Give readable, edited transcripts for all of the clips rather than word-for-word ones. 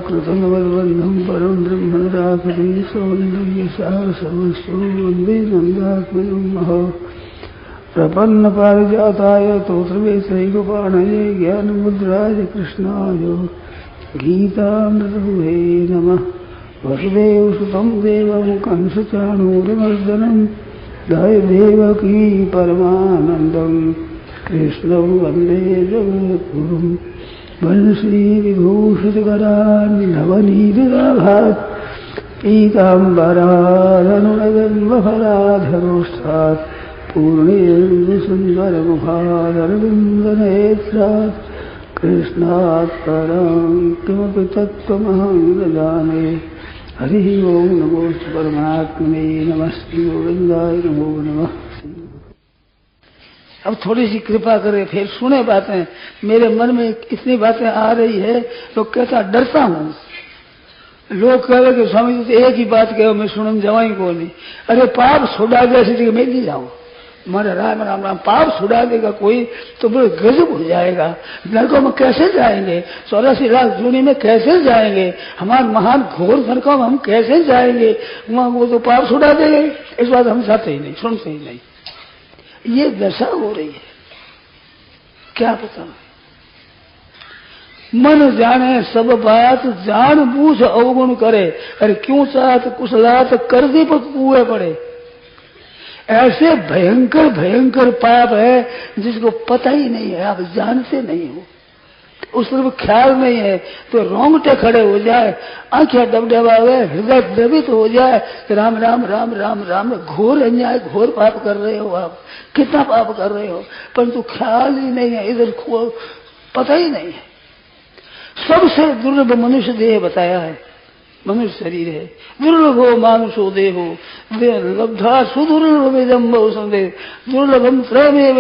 कृतनवद्बन्धं परं ब्रह्मणराकटे सौन्दर्यसारसर्वस्वं वन्दे नन्दात्मजं महः प्रपन्नपारिजाताय तोत्रवेत्रैकपाणये ज्ञानमुद्राय कृष्णाय गीतामृतदुहे नमः। वसुदेवसुतं देवं कंसचाणूरमर्दनं देवकी परमानन्दं कृष्णं वन्दे जगद्गुरुम्। वंशीविभूषितकरान्नवनीतिदाभात् पीताम्बरादनुनगन्मफलाधरोष्ठात् पूर्णेन्दुसुन्दरमुखादरविन्दनेत्रात् कृष्णात् परं किमपि तत्त्वमहं न जाने। हरिः ओं नमोस्तु परमात्मने नमस्ते गोविन्दाय नमो नमः। अब थोड़ी सी कृपा करें, फिर सुने बातें। मेरे मन में इतनी बातें आ रही है तो कहता डरता हूँ। लोग कह रहे कि स्वामी जी तो एक ही बात कहो, मैं सुनने जाऊँ को नहीं। अरे पाप छुड़ा दे ऐसी जगह मैं नहीं जाऊँ। हमारा राम राम राम पाप छुड़ा देगा कोई तो बड़े गजब हो जाएगा। नरकों में कैसे जाएंगे, 84 लाख जूनी में कैसे जाएंगे, हमारे महान घोर नरकों में हम कैसे जाएंगे। वहां वो तो पाप छुड़ा देंगे। इस बात हम चाहते ही नहीं, सुनते ही नहीं। ये दशा हो रही है, क्या पता। मन जाने सब बात, जान बूझ अवगुण करे। अरे क्यों चाहत कुशलात कर दी पर कुएं पड़े। ऐसे भयंकर भयंकर पाप है जिसको पता ही नहीं है, आप जानते नहीं हो, उस तरफ ख्याल नहीं है तो रोंगटे खड़े हो जाए, आंखें डबडबावे, हृदय द्रवित हो जाए। राम राम राम राम राम। घोर अन्याय, घोर पाप कर रहे हो आप, कितना पाप कर रहे हो, परंतु ख्याल ही नहीं है, इधर पता ही नहीं है। सबसे दुर्लभ मनुष्य देह बताया है, मनुष्य शरीर है। दुर्लभो मानुषो देहो लब्धा सुदुर्लभम संदेह दुर्लभम प्रेमे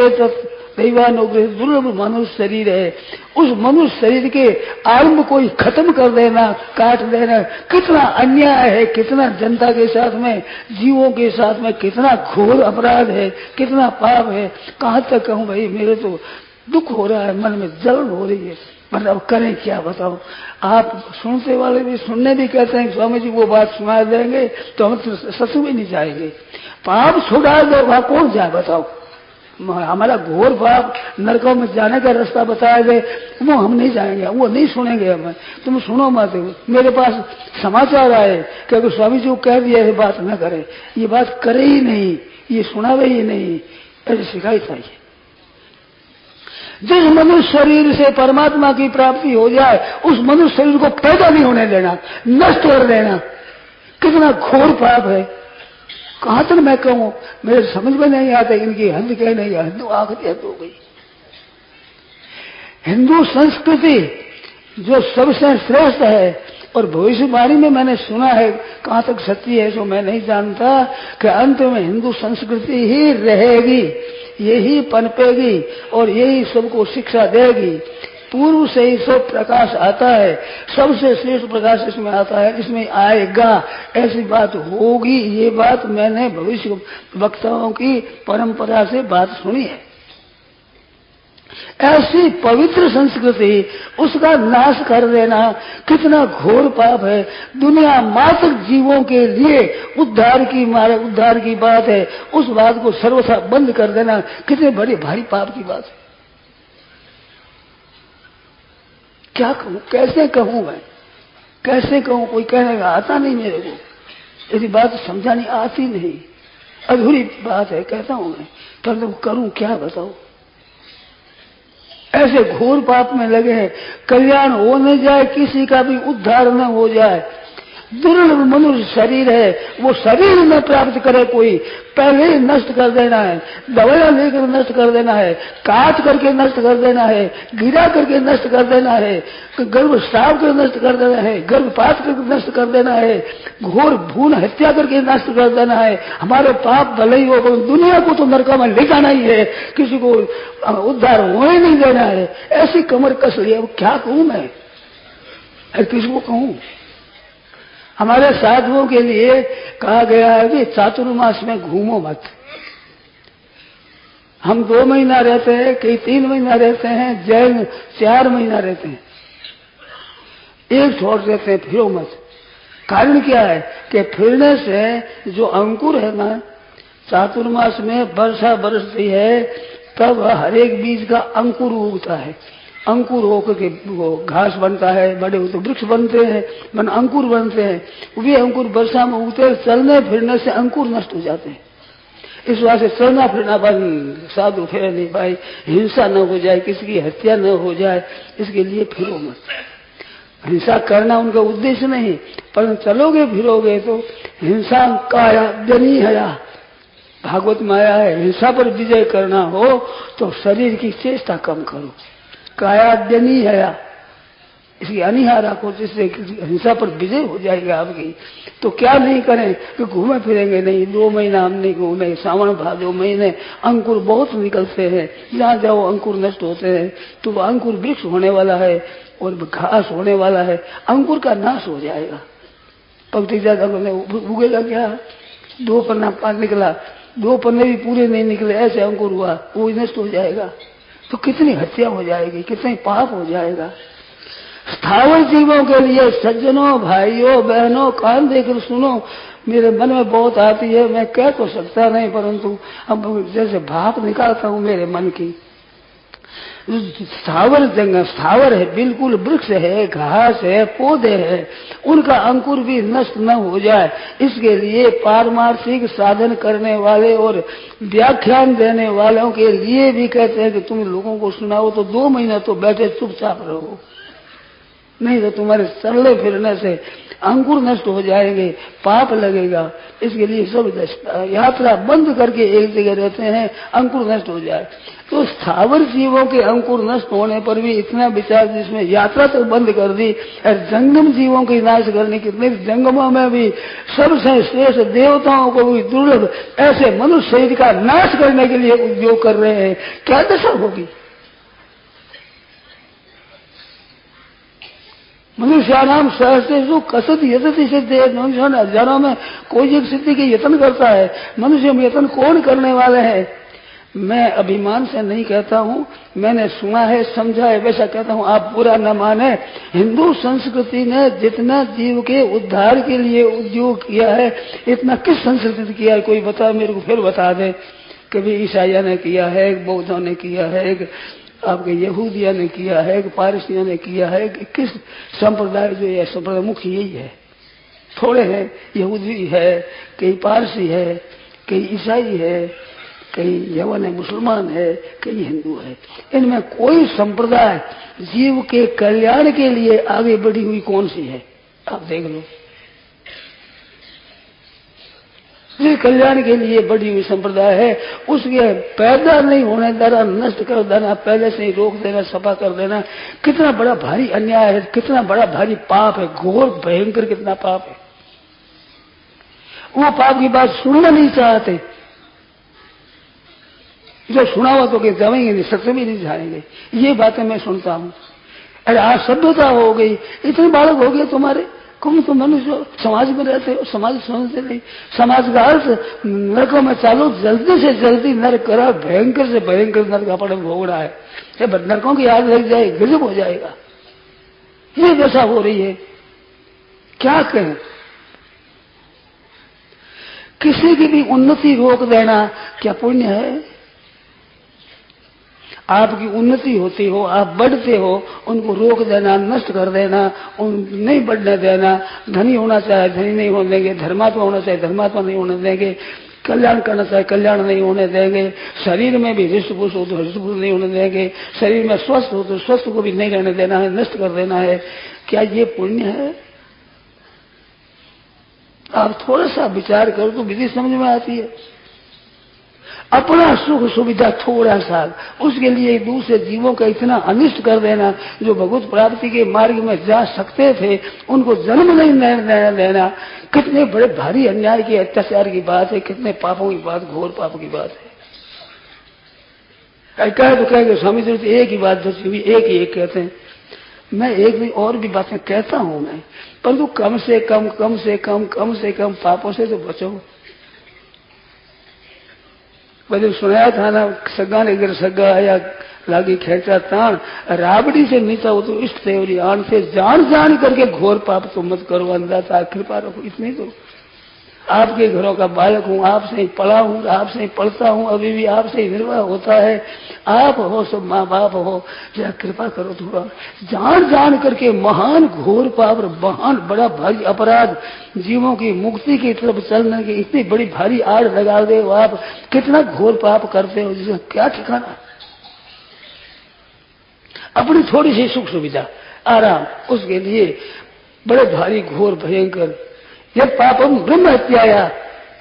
दैवानुग्रह। दुर्लभ मनुष्य शरीर है। उस मनुष्य शरीर के आरंभ को ही खत्म कर देना, काट देना, कितना अन्याय है, कितना जनता के साथ में, जीवों के साथ में कितना घोर अपराध है, कितना पाप है। कहाँ तक कहूँ भाई, मेरे तो दुख हो रहा है, मन में जलन हो रही है, मतलब करें क्या बताओ। आप सुनते वाले भी सुनने भी कहते हैं स्वामी जी वो बात सुना देंगे तो हम तो ससुर भी नहीं जाएंगे। पाप छुड़ा दो, वहां कौन जाए बताओ। हमारा घोर पाप नरकों में जाने का रास्ता बताया दे, वो हम नहीं जाएंगे, वो नहीं सुनेंगे हमें। तुम सुनो मत। मेरे पास समाचार आए कि अगर स्वामी जी को कह दिया ये बात न करे, ये बात करे ही नहीं, ये सुनावे ही नहीं, ऐसी शिकायत आई। जिस मनुष्य शरीर से परमात्मा की प्राप्ति हो जाए उस मनुष्य शरीर को पैदा नहीं होने देना, नष्ट कर देना, कितना घोर पाप है। कहां तक मैं कहूं, मेरे समझ में नहीं आता। इनकी हद कह नहीं, हिंदू आखिरी हद हो गई। हिंदू संस्कृति जो सबसे श्रेष्ठ है, और भविष्यवाणी में मैंने सुना है, कहां तक सत्य है सो मैं नहीं जानता, कि अंत में हिंदू संस्कृति ही रहेगी, यही पनपेगी और यही सबको शिक्षा देगी। पूर्व से ही सब प्रकाश आता है, सबसे श्रेष्ठ प्रकाश इसमें आता है, इसमें आएगा, ऐसी बात होगी। ये बात मैंने भविष्य वक्ताओं की परंपरा से बात सुनी है। ऐसी पवित्र संस्कृति, उसका नाश कर देना कितना घोर पाप है। दुनिया मात्र जीवों के लिए उद्धार की बात है, उस बात को सर्वथा बंद कर देना कितने बड़े भारी पाप की बात है। क्या कहूं, कैसे कहूं मैं, कैसे कहूं। कोई कहने का आता नहीं मेरे को, यदि बात समझानी आती नहीं, अधूरी बात है, कहता हूं मैं, परंतु करूं क्या बताओ। ऐसे घोर पाप में लगे हैं, कल्याण हो न जाए, किसी का भी उद्धार न हो जाए। दुर्लभ मनुष्य शरीर है, वो शरीर न प्राप्त करे कोई, पहले ही नष्ट कर देना है, दवाइयां लेकर नष्ट कर देना है, काट करके नष्ट कर देना है, गिरा करके नष्ट कर देना है, गर्भ स्राव कर नष्ट कर देना है, गर्भपात करके नष्ट कर देना है, घोर भ्रूण हत्या करके नष्ट कर देना है। हमारे पाप भले ही हो, दुनिया को तो नरक में ले जाना ही है, किसी को उद्धार होने नहीं देना है। ऐसी कमर कस ली, अब क्या कहूं मैं, किसको कहूं। हमारे साधुओं के लिए कहा गया है कि चातुर्मास में घूमो मत। हम 2 महीना रहते हैं, कई 3 महीना रहते हैं, जैन 4 महीना रहते हैं। एक छोड़ देते हैं, फिरो मत। कारण क्या है कि फिरने से जो अंकुर है ना, चातुर्मास में वर्षा बरसती है तब हर एक बीज का अंकुर उगता है। अंकुर होकर के वो घास बनता है, बड़े होते वृक्ष बनते हैं, अंकुर बनते हैं। वे अंकुर वर्षा में उगते हैं, चलने फिरने से अंकुर नष्ट हो जाते हैं। इस वास्ते चलना फिरना बंद, साधु फिर नहीं भाई, हिंसा न हो जाए, किसी की हत्या न हो जाए, इसके लिए फिरो मत। हिंसा करना उनका उद्देश्य नहीं, पर चलोगे फिरोगे तो हिंसा काया जनी हया, भागवत में आया है, हिंसा पर विजय करना हो तो शरीर की चेष्टा कम करो। काया जनी हया, इसकी अनिहा रखो, जिससे हिंसा पर विजय हो जाएगा आपकी। तो क्या नहीं करें कि घूमे फिरेंगे नहीं, 2 महीना हम नहीं घूमे, सावन भादो महीने अंकुर बहुत निकलते हैं, जहाँ जाओ अंकुर नष्ट होते हैं। तो वो अंकुर वृक्ष होने वाला है और घास होने वाला है, अंकुर का नाश हो जाएगा। पंक्ति ज्यादा उगेगा क्या? 2 पन्ना पान निकला, 2 पन्ने भी पूरे नहीं निकले, ऐसे अंकुर हुआ, वो नष्ट हो जाएगा। तो कितनी हत्या हो जाएगी, कितनी पाप हो जाएगा। स्थावर जीवों के लिए सज्जनों, भाइयों, बहनों, कान देकर सुनो, मेरे मन में बहुत आती है, मैं कह तो सकता नहीं, परंतु अब जैसे भाप निकालता हूँ मेरे मन की। स्थावर जंगल, स्थावर है, बिल्कुल वृक्ष है, घास है, पौधे हैं, उनका अंकुर भी नष्ट न हो जाए, इसके लिए पारमार्थिक साधन करने वाले और व्याख्यान देने वालों के लिए भी कहते हैं कि तुम लोगों को सुनाओ तो 2 महीना तो बैठे चुपचाप रहो, नहीं तो तुम्हारे चलने फिरने से अंकुर नष्ट हो जाएंगे, पाप लगेगा। इसके लिए सब यात्रा बंद करके एक जगह रहते हैं, अंकुर नष्ट हो जाए। तो स्थावर जीवों के अंकुर नष्ट होने पर भी इतना विचार, जिसमें यात्रा तो बंद कर दी, और जंगम जीवों की नाश करने की, जंगमों में भी सबसे श्रेष्ठ देवताओं को भी दुर्लभ ऐसे मनुष्य शरीर का नाश करने के लिए उद्योग कर रहे हैं, क्या दशा होगी। मनुष्यानाम सहस्रेषु कसत यतति सिद्धे, मनुष्य हजारों में कोई एक सिद्धि के यत्न करता है, मनुष्य में यत्न कौन करने वाले हैं। मैं अभिमान से नहीं कहता हूँ, मैंने सुना है, समझा है, वैसा कहता हूँ, आप बुरा न माने। हिंदू संस्कृति ने जितना जीव के उद्धार के लिए उद्योग किया है, इतना किस संस्कृति ने किया है, कोई बता, मेरे को फिर बता दे। कभी ईसाइया ने किया है, बौद्धों ने किया है, आपके यहूदिया ने किया है, पारसियों ने किया है, किस संप्रदाय जो है संप्रदाय मुख्य यही है। थोड़े हैं, यहूदी है, कई पारसी है, कई ईसाई है, कई यवन है, मुसलमान है, कई हिंदू है। इनमें कोई संप्रदाय जीव के कल्याण के लिए आगे बढ़ी हुई कौन सी है, आप देख लो। जिस कल्याण के लिए बढ़ी हुई संप्रदाय है, उसके पैदा नहीं होने देना, नष्ट कर देना, पहले से ही रोक देना, सफा कर देना, कितना बड़ा भारी अन्याय है, कितना बड़ा भारी पाप है, घोर भयंकर कितना पाप है। वो पाप की बात सुनना नहीं चाहते, जो सुना हुआ तो जमेंगे नहीं, सत्य भी नहीं जाएंगे। ये बातें मैं सुनता हूँ। अरे आज सभ्यता हो गई, इतने बालक हो गए तुम्हारे, तुम तो मनुष्य समाज में रहते हो, समाज समझते नहीं। समाज का अर्थ नरकों में चालो, जल्दी से जल्दी नरक करा, भयंकर से भयंकर नरक अपने भोगना है। जब नरकों की याद लग जाए गजब हो जाएगा। ये दशा हो रही है, क्या कहें। किसी की भी उन्नति रोक देना क्या पुण्य है? आपकी उन्नति होती हो, आप बढ़ते हो, उनको रोक देना, नष्ट कर देना, उन नहीं बढ़ने देना। धनी होना चाहे धनी नहीं होने देंगे, धर्मात्मा होना चाहे धर्मात्मा नहीं होने देंगे, कल्याण करना चाहे कल्याण नहीं होने देंगे। शरीर में भी हृष्टपुष्ट हो तो हृष्टपुष्ट नहीं होने देंगे, शरीर में स्वस्थ हो तो स्वस्थ को भी नहीं रहने देना है, नष्ट कर देना है। क्या ये पुण्य है? आप थोड़ा सा विचार करो तो विधि समझ में आती है। अपना सुख सुविधा थोड़ा सा, उसके लिए दूसरे जीवों का इतना अनिष्ट कर देना, जो भगवत प्राप्ति के मार्ग में जा सकते थे उनको जन्म नहीं देना, कितने बड़े भारी अन्याय की, अत्याचार की बात है, कितने पापों की बात, घोर पाप की बात है। कहे तो कहे स्वामी जी एक ही बात बची हुई, एक ही एक कहते हैं। मैं एक भी और भी बातें कहता हूं मैं, परंतु कम से कम पापों से तो बचो। वैसे सुनाया था ना, सगा ने घर सगा आया, लागी खेचा ताण, राबड़ी से नीचा हो तो इष्ट तेवरी आण से, जान जान करके घोर पाप तो मत करो, अंदाता कृपा रखो, इतनी तो। आपके घरों का बालक हूँ, आपसे ही पढ़ा हूँ, आपसे ही पढ़ता हूँ, अभी भी आपसे ही निर्वाह होता है। आप हो, सब माँ बाप हो, जरा कृपा करो थोड़ा। जान जान करके महान घोर पाप, महान बड़ा भारी अपराध, जीवों की मुक्ति की तरफ चलने की इतनी बड़ी भारी आड़ लगा दे हो आप, कितना घोर पाप करते हो जिसका क्या ठिकाना। अपनी थोड़ी सी सुख सुविधा आराम, उसके लिए बड़े भारी घोर भयंकर जब पापम ब्रह्म हत्याया,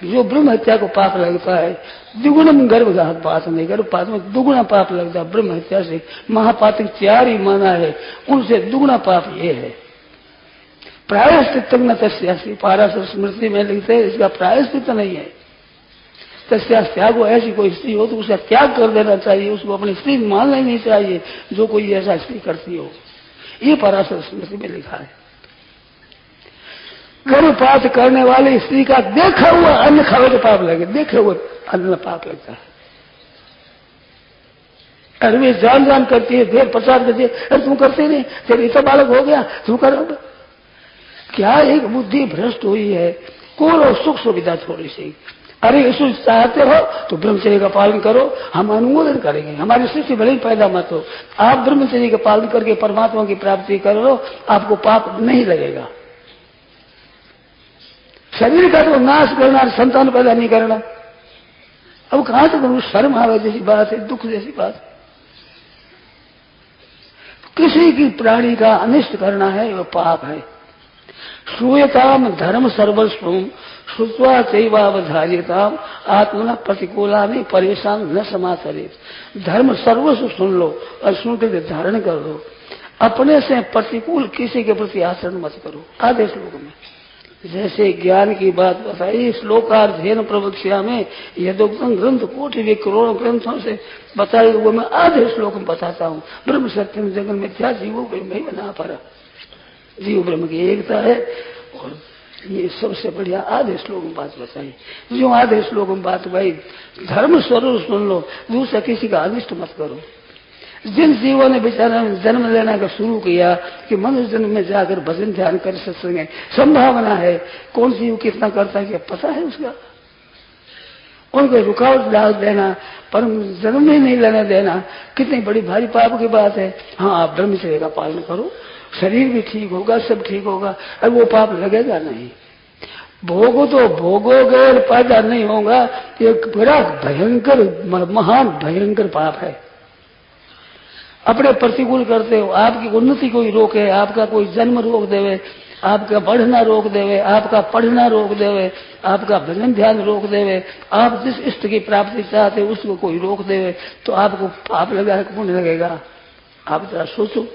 जो ब्रह्म हत्या को पाप लगता है, द्विगुणम गर्भघात पाप नहीं, गर्भपात में दुगुना पाप लगता है ब्रह्म हत्या से। महापातक 4 ही माना है, उनसे दुगुना पाप ये है। प्रायश्चित न तस्यासी, पाराशर स्मृति में लिखते हैं इसका प्रायश्चित नहीं है। तस्या त्यागो, ऐसी कोई स्त्री हो तो उसका त्याग कर देना चाहिए, उसको अपनी स्त्री मानना ही नहीं चाहिए जो कोई ऐसा स्त्री करती हो। ये पाराशर स्मृति में लिखा है। गर्भपात करने वाली स्त्री का देखा हुआ अन्न खावे तो पाप लगे, देखे हुए अन्न पाप लगता है। अरे वे जान जान करती है, फिर प्रचार करती है, अरे तुम करते नहीं, फिर इतना बालक हो गया तुम करोगे क्या। एक बुद्धि भ्रष्ट हुई है, कोरो सुख सुविधा थोड़ी सी। अरे इसको चाहते हो तो ब्रह्मचर्य का पालन करो, हम अनुमोदन करेंगे, हमारी सृष्टि भले ही पैदा मत हो, आप ब्रह्मचर्य का पालन करके परमात्मा की प्राप्ति करो, आपको पाप नहीं लगेगा। शरीर का तो नाश करना, संतान पैदा नहीं करना, अब कहां से करूं, शर्म आवे जैसी बात है, दुख जैसी बात है। किसी की प्राणी का अनिष्ट करना है वह पाप है। श्रूयताम धर्म सर्वस्वम श्रुत्वा चैवावधार्यताम आत्मना प्रतिकूला में परेशान न समाचरित। धर्म सर्वस्व सुन लो और सुन कर धारण कर लो, अपने से प्रतिकूल किसी के प्रति आचरण मत करो। आधे श्लोक में जैसे ज्ञान की बात बताई, श्लोकार्धेन प्रवक्ष्या में यदोक्तम ग्रंथ कोटि वे करोड़ों ग्रंथों से बताई, वो मैं आधे श्लोक में बताता हूँ। ब्रह्म सत्यम जगन में क्या जीवो ब्रह्म ही बना पर, जीव ब्रह्म की एकता है। और ये सबसे बढ़िया आधे श्लोक में बात बताई। जो आधे श्लोक में बात भाई, धर्म स्वरूप सुन लो, दूसरा किसी का अनिष्ट मत करो। जिन जीवों ने बेचारा जन्म लेना का शुरू किया कि मनुष्य जन्म में जाकर भजन ध्यान कर सकेंगे, संभावना है, कौन जीव कितना करता है क्या पता है उसका। उनको रुकावट डाल देना, परम जन्म ही नहीं लेने देना, कितनी बड़ी भारी पाप की बात है। हाँ, आप ब्रह्मचर्य का पालन करो, शरीर भी ठीक होगा, सब ठीक होगा, और वो पाप लगेगा नहीं। भोगो तो भोगोगे और पैदा नहीं होगा, एक बड़ा भयंकर महान भयंकर पाप है। अपने प्रतिकूल करते हो, आपकी उन्नति कोई रोके, आपका कोई जन्म रोक देवे, आपका बढ़ना रोक देवे, आपका पढ़ना रोक देवे, आपका भजन ध्यान रोक देवे, आप जिस इष्ट की प्राप्ति चाहते हो उसको कोई रोक देवे, तो आपको पाप लगा पुण्य लगेगा। आप जरा सोचो,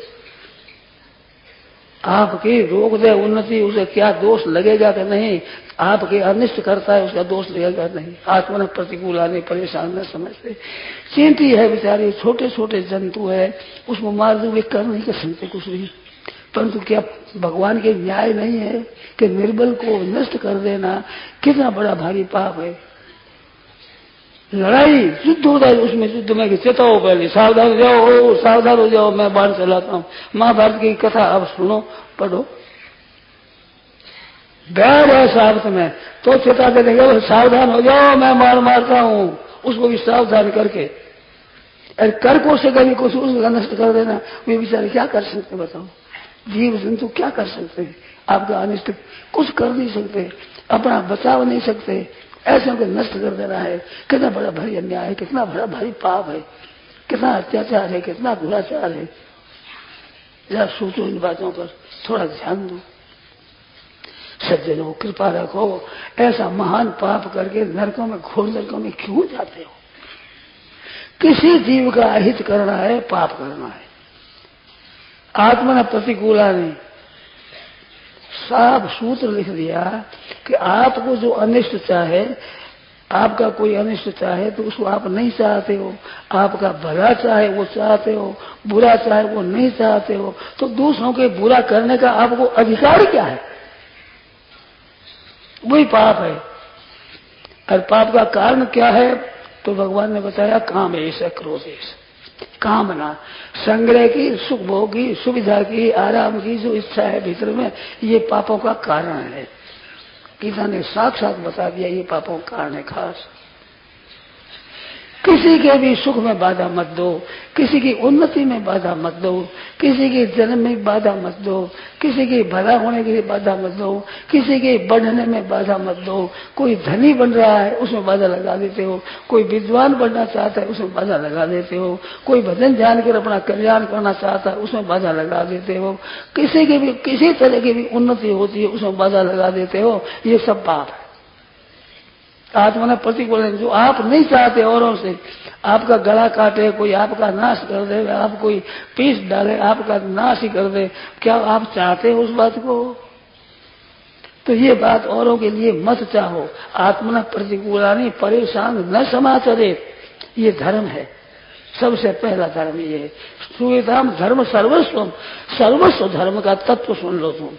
आपकी रोक दे उन्नति, उसे क्या दोष लगेगा कि नहीं, आपके अनिष्ट करता है उसका दोष लगेगा नहीं। आत्मा प्रतिकूल आने परेशान न समझते। चींटी है बेचारी, छोटे छोटे जंतु है, उसको मार दो, वे कर नहीं कर सकते कुछ भी। परंतु क्या भगवान के न्याय नहीं है कि निर्बल को नष्ट कर देना कितना बड़ा भारी पाप है। लड़ाई युद्ध होता है, उसमें युद्ध में चेताओ पहले, सावधान हो जाओ, सावधान हो जाओ, मैं बाण चलाता हूँ। महाभारत की कथा आप सुनो, पढ़ो, बैर है साहब में तो चेता दे देंगे, सावधान हो जाओ, मैं मार मारता हूँ। उसको भी सावधान करके, अरे कर को से कभी कुछ उसका नष्ट कर देना, वे बेचारे क्या कर सकते बताओ। जीव जंतु क्या कर सकते हैं, आपका अनिष्ट कुछ कर नहीं सकते, अपना बचाव नहीं सकते, ऐसे को नष्ट कर देना है। कितना बड़ा भारी अन्याय है, कितना बड़ा भारी पाप है, कितना अत्याचार है, कितना दुराचार है। जरा सोचो इन बातों पर, थोड़ा ध्यान दो। सज्जनों कृपा रखो, ऐसा महान पाप करके नरकों में, घोर नरकों में क्यों जाते हो। किसी जीव का अहित करना है, पाप करना है। आत्मा ने प्रतिकूला ने साफ सूत्र लिख दिया कि आपको जो अनिष्ट चाहे, आपका कोई अनिष्ट चाहे तो उसको आप नहीं चाहते हो, आपका भला चाहे वो चाहते हो, बुरा चाहे वो नहीं चाहते हो, तो दूसरों के बुरा करने का आपको अधिकार क्या है, वही पाप है। और पाप का कारण क्या है, तो भगवान ने बताया काम ऐसा, क्रोध ऐसा। कामना, संग्रह की, सुख भोग की, सुविधा की, आराम की जो इच्छा है भीतर में, ये पापों का कारण है। गीता ने साक्षात बता दिया ये पापों का कारण है खास। किसी के भी सुख में बाधा मत दो, किसी की उन्नति में बाधा मत दो, किसी के जन्म में बाधा मत दो, किसी के भला होने के लिए बाधा मत दो, किसी के बढ़ने में बाधा मत दो। कोई धनी बन रहा है उसमें बाधा लगा देते हो, कोई विद्वान बनना चाहता है उसमें बाधा लगा देते हो, कोई भजन ध्यान कर अपना कल्याण करना चाहता है उसमें बाधा लगा देते हो, किसी की भी किसी तरह की भी उन्नति होती है उसमें बाधा लगा देते हो। ये सब पाप है। आत्मा प्रतिकूल है। जो आप नहीं चाहते औरों से, आपका गला काटे, कोई आपका नाश कर दे, आप कोई पीस डाले, आपका नाश ही कर दे, क्या आप चाहते हो उस बात को? तो ये बात औरों के लिए मत चाहो। आत्मा प्रतिकूलानी परेशान न समाचरे, ये धर्म है। सबसे पहला धर्म ये है। श्रूयताम धर्म सर्वस्व, सर्वस्व धर्म का तत्व सुन लो तुम।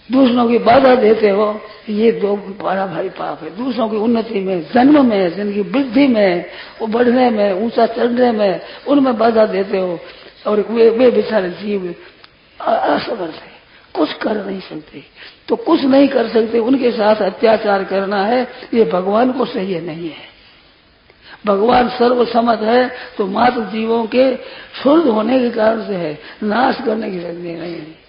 दूसरों की बाधा देते हो, ये दो बड़ा भारी पाप है। दूसरों की उन्नति में, जन्म में, जिनकी वृद्धि में, वो बढ़ने में, ऊंचा चढ़ने में, उनमें बाधा देते हो। और वे बेचारे जीव असमर्थ है, कुछ कर नहीं सकते। तो कुछ नहीं कर सकते, उनके साथ अत्याचार करना है, ये भगवान को सही नहीं है। भगवान सर्वसमर्थ है, तो मात्र जीवों के शुद्ध होने के कारण से है, नाश करने की शक्ति नहीं है।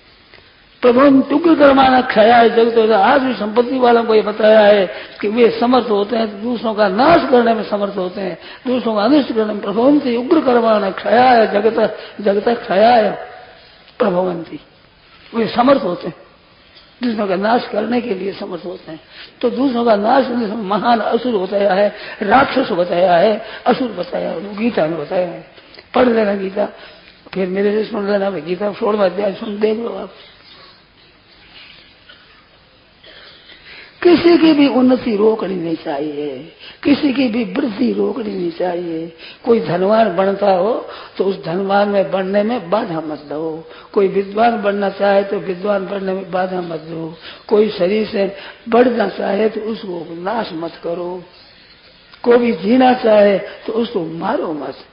प्रभु तुग्र कर्माना क्षयाय जगत। आज भी संपत्ति वालों को ये बताया है कि वे समर्थ होते हैं, दूसरों का नाश करने में समर्थ होते हैं, दूसरों का अनिष्ट करने में। प्रभवंती उग्र कर्माना क्षयाय जगत, जगत क्षयाय प्रभवंती। वे समर्थ होते हैं, दूसरों का नाश करने के लिए समर्थ होते हैं। तो दूसरों का नाश करने से महान असुर बताया है, राक्षस बताया है, असुर बताया है, गीता में बताया है। पढ़ लेना गीता, फिर मेरे से सुन लेना। गीता 16वां अध्याय सुन देख लो आप। किसी की भी उन्नति रोकनी नहीं चाहिए, किसी की भी वृद्धि रोकनी नहीं चाहिए। कोई धनवान बनता हो तो उस धनवान में बढ़ने में बाधा मत दो। कोई विद्वान बनना चाहे तो विद्वान बनने में बाधा मत दो। कोई शरीर से बढ़ना चाहे तो उसको नाश मत करो। कोई भी जीना चाहे तो उसको मारो मत।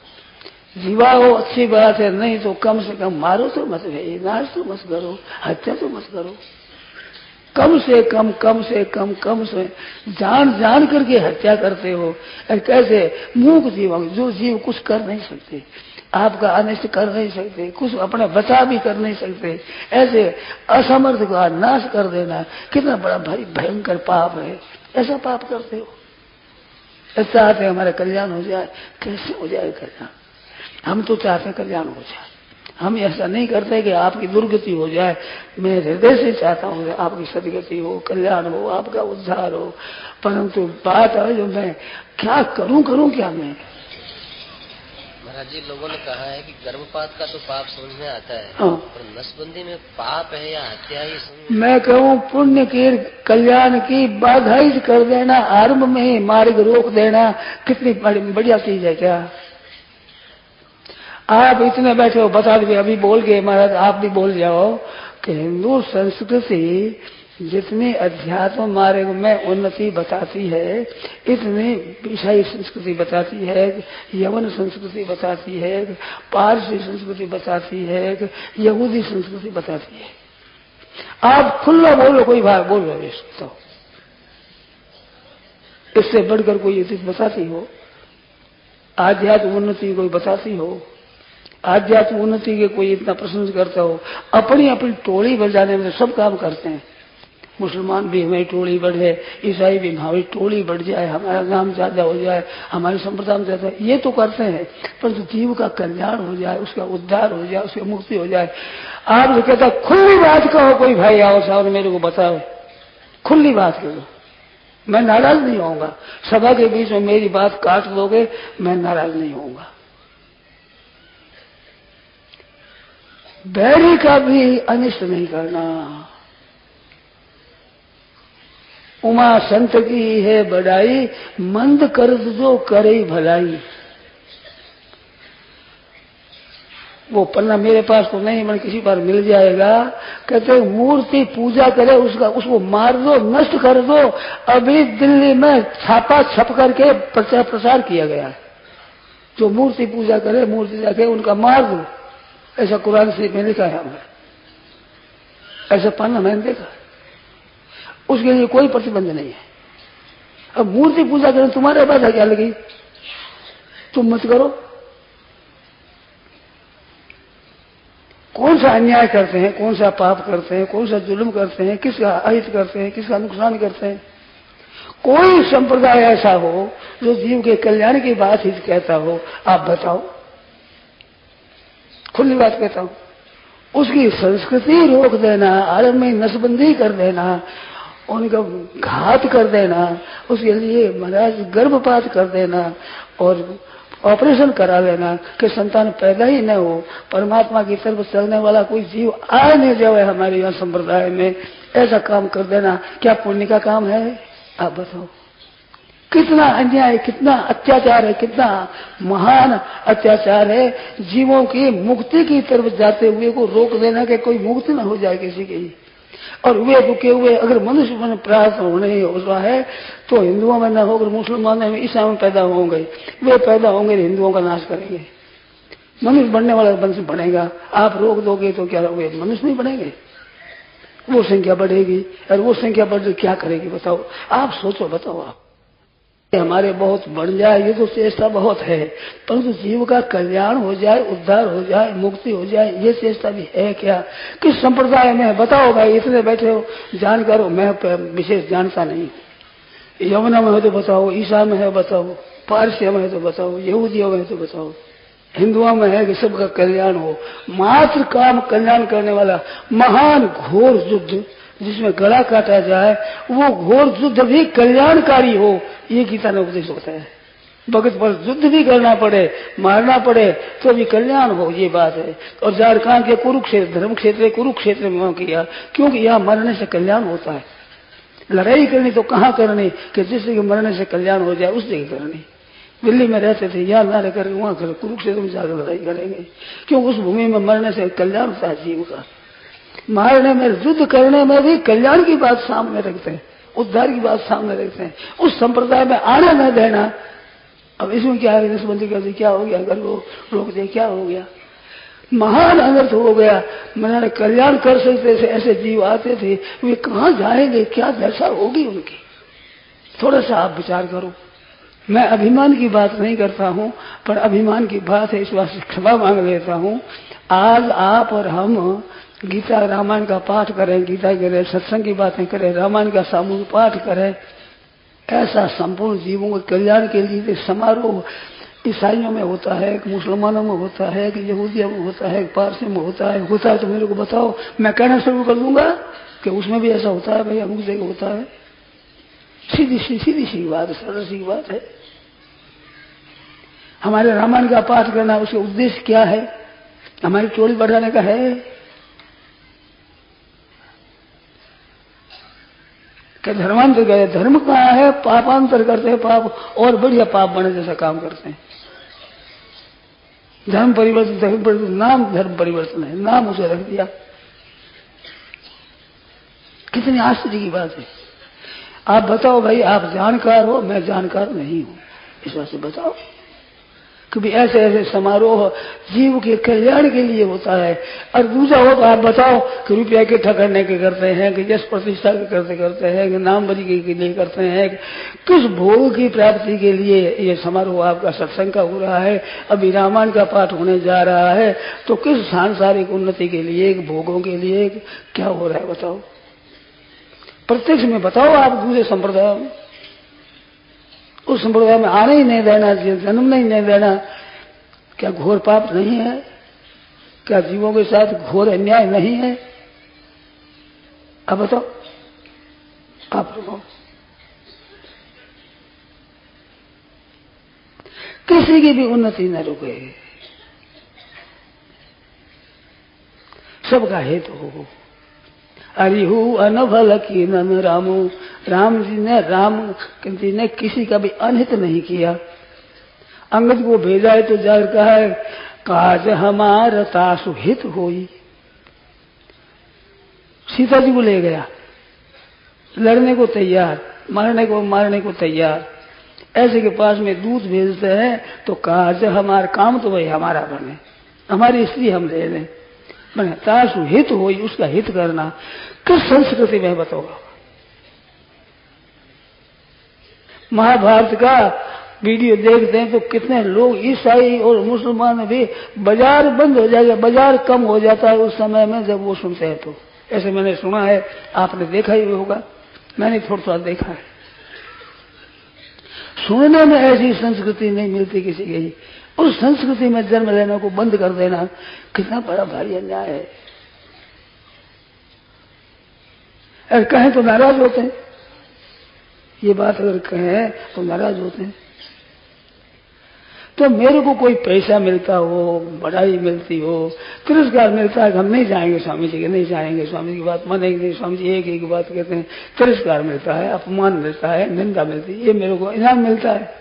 जीवा हो अच्छी बात है, नहीं तो कम से कम मारो तो मत, नाश तो मत करो, हत्या तो मत करो। कम से कम से जान जान करके हत्या करते हो। कैसे? मूक जीव, जो जीव कुछ कर नहीं सकते, आपका अनिष्ट कर नहीं सकते, कुछ अपने बचा भी कर नहीं सकते, ऐसे असमर्थ का नाश कर देना कितना बड़ा भारी भयंकर पाप है। ऐसा पाप करते हो। ऐसा चाहते हमारा कल्याण हो जाए, कैसे हो जाए कल्याण? हम तो चाहते हैं कल्याण हो जाए, हम ऐसा नहीं करते कि आपकी दुर्गति हो जाए। मैं हृदय से चाहता हूँ आपकी सदगति हो, कल्याण हो, आपका उद्धार हो। परंतु बात है जो मैं क्या करूं क्या मैं? महाराज जी, लोगों ने कहा है कि गर्भपात का तो पाप समझ में आता है, पर नसबंदी में पाप है या हत्या ही? मैं कहूँ पुण्य के कल्याण की बाधा ही कर देना, आरंभ में ही मार्ग रोक देना, कितनी बढ़िया चीज है क्या? आप इतने बैठे हो, बता दो अभी बोल गए महाराज, आप भी बोल जाओ कि हिंदू संस्कृति जितनी अध्यात्म मार्ग में उन्नति बताती है, इतनी ईसाई संस्कृति बताती है, यवन संस्कृति बताती है, पारसी संस्कृति बताती है, यहूदी संस्कृति बताती है। आप खुला बोलो, कोई बात बोल रहे तो इससे बढ़कर कोई चीज बताती हो? आध्यात्म उन्नति कोई बताती हो? आध्यात्म उन्नति के कोई इतना प्रशंसा करता हो? अपनी अपनी टोली बजाने में सब काम करते हैं। मुसलमान भी हमारी टोली बढ़े, ईसाई भी हमारी टोली बढ़ जाए, हमारा नाम ज्यादा हो जाए, हमारी संप्रदाय में ज्यादा, ये तो करते हैं। परंतु जीव का कल्याण हो जाए, उसका उद्धार हो जाए, उसकी मुक्ति हो जाए। आप जो कहता खुली बात कहो, कोई भाई आओ साहब मेरे को बताओ, खुली बात करो, मैं नाराज नहीं होऊंगा। सभा के बीच में मेरी बात काट दोगे, मैं नाराज नहीं होऊंगा। बैरी का भी अनिष्ट नहीं करना। उमा संत की है बड़ाई, मंद कर जो करे भलाई। वो पन्ना मेरे पास तो नहीं, मैंने किसी बार मिल जाएगा। कहते मूर्ति पूजा करे उसको मार दो, नष्ट कर दो। अभी दिल्ली में छापा छप करके प्रचार प्रसार किया गया है। जो मूर्ति पूजा करे, मूर्ति जाके उनका मार दो, ऐसा कुरान शरीफ में लिखा है हमारे, ऐसा पढ़ना मैंने देखा। उसके लिए कोई प्रतिबंध नहीं है। अब मूर्ति पूजा करें, तुम्हारे बाधा क्या लगी? तुम मत करो। कौन सा अन्याय करते हैं, कौन सा पाप करते हैं, कौन सा जुल्म करते हैं, किसका अहित करते हैं, किसका नुकसान करते हैं? कोई संप्रदाय ऐसा हो जो जीव के कल्याण की बात ही कहता हो, आप बताओ। खुली बात कहता हूं, उसकी संस्कृति रोक देना, आलम में नसबंदी कर देना, उनका घात कर देना, उसके लिए महाराज गर्भपात कर देना और ऑपरेशन करा लेना कि संतान पैदा ही न हो, परमात्मा की तरफ चलने वाला कोई जीव आ नहीं जाए हमारे यहाँ संप्रदाय में, ऐसा काम कर देना क्या पुण्य का काम है? आप बताओ। कितना अन्याय, कितना अत्याचार है, कितना महान अत्याचार है। जीवों की मुक्ति की तरफ जाते हुए को रोक देना कि कोई मुक्ति न हो जाए किसी की। और वे रुके हुए अगर मनुष्य में प्राप्त होने होता है तो हिंदुओं में न होकर मुसलमानों में, ईसाई में पैदा होंगे, वे पैदा होंगे हिंदुओं का नाश करेंगे। मनुष्य बनने वाला वंश बढ़ेगा। आप रोक दोगे तो क्या होगा? मनुष्य नहीं बढ़ेंगे, वो संख्या बढ़ेगी। और वो संख्या बढ़ क्या करेगी बताओ? आप सोचो, बताओ आप। हमारे बहुत बढ़ जाए ये तो चेष्टा बहुत है, परंतु जीव का कल्याण हो जाए, उद्धार हो जाए, मुक्ति हो जाए, ये चेष्टा भी है क्या? किस संप्रदाय में बताओ भाई? इतने बैठे हो, जानकार हो, मैं विशेष जानता नहीं। यमुना में है तो बताओ, ईसा में है बताओ, पारसिया में है तो बताओ, यहूदियों में है तो बताओ, हिंदुओं में है कि सबका कल्याण हो। मात्र काम कल्याण करने वाला महान घोर युद्ध जिसमें गला काटा जाए, वो घोर युद्ध भी कल्याणकारी हो, ये गीता ने उपदेश होता है। भगत पर युद्ध भी करना पड़े, मारना पड़े तो भी कल्याण हो, ये बात है। और झारखंड के कुरुक्षेत्र, धर्म क्षेत्र कुरुक्षेत्र में किया, क्योंकि यहाँ मरने से कल्याण होता है। लड़ाई करनी तो कहाँ करनी कि जिस जगह मरने से कल्याण हो जाए उस जगह करनी। दिल्ली में रहते थे, यहाँ ना रह करके वहां कर, कुरुक्षेत्र में जाकर लड़ाई करेंगे, क्यों? उस भूमि में मरने से कल्याण होता है जीव का। मारने में, युद्ध करने में भी कल्याण की बात सामने रखते हैं, उद्धार की बात सामने रखते हैं। उस संप्रदाय में आने न देना। अब इसमें क्या है? नसबंदी कर दी, क्या हो गया? अगर वो रोक दे क्या हो गया? महान अनर्थ हो गया। मैंने कल्याण कर सकते थे, ऐसे जीव आते थे, वे कहाँ जाएंगे? क्या दशा होगी उनकी? थोड़ा सा आप विचार करो। मैं अभिमान की बात नहीं करता हूँ, पर अभिमान की बात है, इस बात से क्षमा मांग लेता हूँ। आज आप और हम गीता रामायण का पाठ करें, गीता करें, सत्संग की बातें करें, रामायण का सामूहिक पाठ करें, ऐसा संपूर्ण जीवों के कल्याण के लिए समारोह ईसाइयों में होता है, मुसलमानों में होता है, कि यहूदियों में होता है, पारसी में होता है तो मेरे को बताओ, मैं कहना शुरू कर दूंगा कि उसमें भी ऐसा होता है। भाई अमुक जगह होता है। सीधी सी बात है, सरल सी बात है। हमारे रामायण का पाठ करना, उसका उद्देश्य क्या है? हमारी टोली बढ़ाने का है कि धर्मांतर करे? धर्म कहाँ है? पापांतर करते हैं, पाप और बढ़िया पाप बने जैसा काम करते हैं। धर्म परिवर्तन, नाम धर्म परिवर्तन है, नाम उसे रख दिया। कितनी आश्चर्य की बात है। आप बताओ भाई, आप जानकार हो, मैं जानकार नहीं हूं, इस बात से बताओ। क्योंकि ऐसे ऐसे समारोह जीव के कल्याण के लिए होता है। और दूसरा हो तो आप बताओ कि रुपया इकट्ठा करने के करते हैं, कि यश प्रतिष्ठा के करते हैं, कि नाम बजी के लिए करते हैं, किस भोग की प्राप्ति के लिए ये समारोह आपका सत्संग का हो रहा है, अभी रामायण का पाठ होने जा रहा है, तो किस सांसारिक उन्नति के लिए, भोगों के लिए क्या हो रहा है बताओ? प्रत्यक्ष में बताओ आप। दूसरे संप्रदाय में, उस संप्रदाय में आने ही नहीं देना, जन्म नहीं देना, क्या घोर पाप नहीं है? क्या जीवों के साथ घोर अन्याय नहीं है? अब बताओ आप लोगों। किसी की भी उन्नति न रुके, सबका हेतु हो। अरिहु अनभल की नन रामू, राम जी ने किसी का भी अनहित नहीं किया। अंगद को भेजा है तो जाकर कहा है, काज हमारा तासु हित होई। सीता जी को ले गया, लड़ने को तैयार, मारने को तैयार, ऐसे के पास में दूध भेजते हैं तो कहा जब हमारा काम तो वही हमारा बने, हमारी स्त्री हम ले लें, बने तासु हित हो उसका हित करना। किस संस्कृति में बताओगा? महाभारत का वीडियो देखते हैं तो कितने लोग ईसाई और मुसलमान भी बाजार बंद हो जाएगा, बाजार कम हो जाता है उस समय में जब वो सुनते हैं। तो ऐसे मैंने सुना है, आपने देखा ही होगा, मैंने थोड़ा थोड़ा देखा है। सुनने में ऐसी संस्कृति नहीं मिलती किसी की, उस संस्कृति में जन्म लेने को बंद कर देना कितना बड़ा भारी अन्याय है। अगर कहें तो नाराज होते हैं, ये बात अगर कहें तो नाराज होते हैं। तो मेरे को कोई पैसा मिलता हो, बधाई मिलती हो, तिरस्कार मिलता है कि हम नहीं जाएंगे स्वामी जी के, नहीं जाएंगे स्वामी जी की बात मानेंगे नहीं, स्वामी जी एक ही बात कहते हैं, तिरस्कार मिलता है, अपमान मिलता है, निंदा मिलती है, ये मेरे को इनाम मिलता है।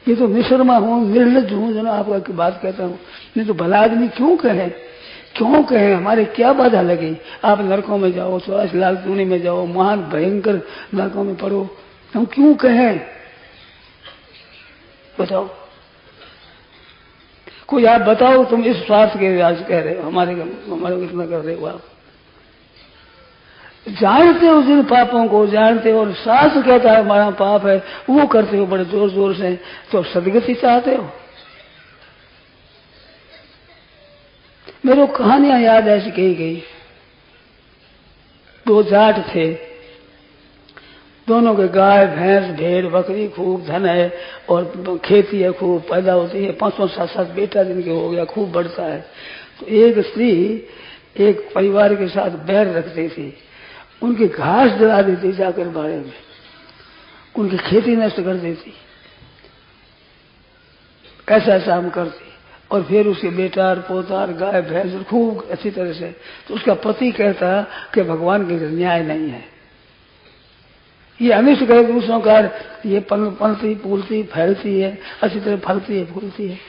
ये तो निशर्मा हूं, निर्लज हूं जो ना आपका बात कहता हूं। नहीं तो भला आदमी क्यों कहे, क्यों कहे, हमारे क्या बाधा लगी? आप नरकों में जाओ, 84 लाल टूनी में जाओ, महान भयंकर नरकों में पड़ो, हम क्यों कहें? बताओ, कोई आप बताओ, तुम इस स्वार्थ के आज कह रहे हो, हमारे कितना कर रहे हो आप? जानते हो जिन पापों को, जानते हो, और शास्त्र कहता है हमारा पाप है, वो करते हो बड़े जोर जोर से, तो सदगति चाहते हो? मेरे को कहानियां याद ऐसी कही गई। दो जाट थे, दोनों के गाय भैंस भेड़ बकरी खूब धन है और खेती है, खूब पैदा होती है, 5-7 बेटा जिनके हो गया, खूब बढ़ता है। तो एक स्त्री एक परिवार के साथ बैर रखती थी, उनकी घास जला देती जाकर बाड़े में, उनकी खेती नष्ट कर देती, ऐसा काम करती। और फिर उसके बेटा और पोता और गाय भैंस खूब अच्छी तरह से। तो उसका पति कहता कि भगवान के न्याय नहीं है, ये अनिष्ट करे दूसरों का, ये पनती फूलती फैलती है, अच्छी तरह फलती है फूलती है।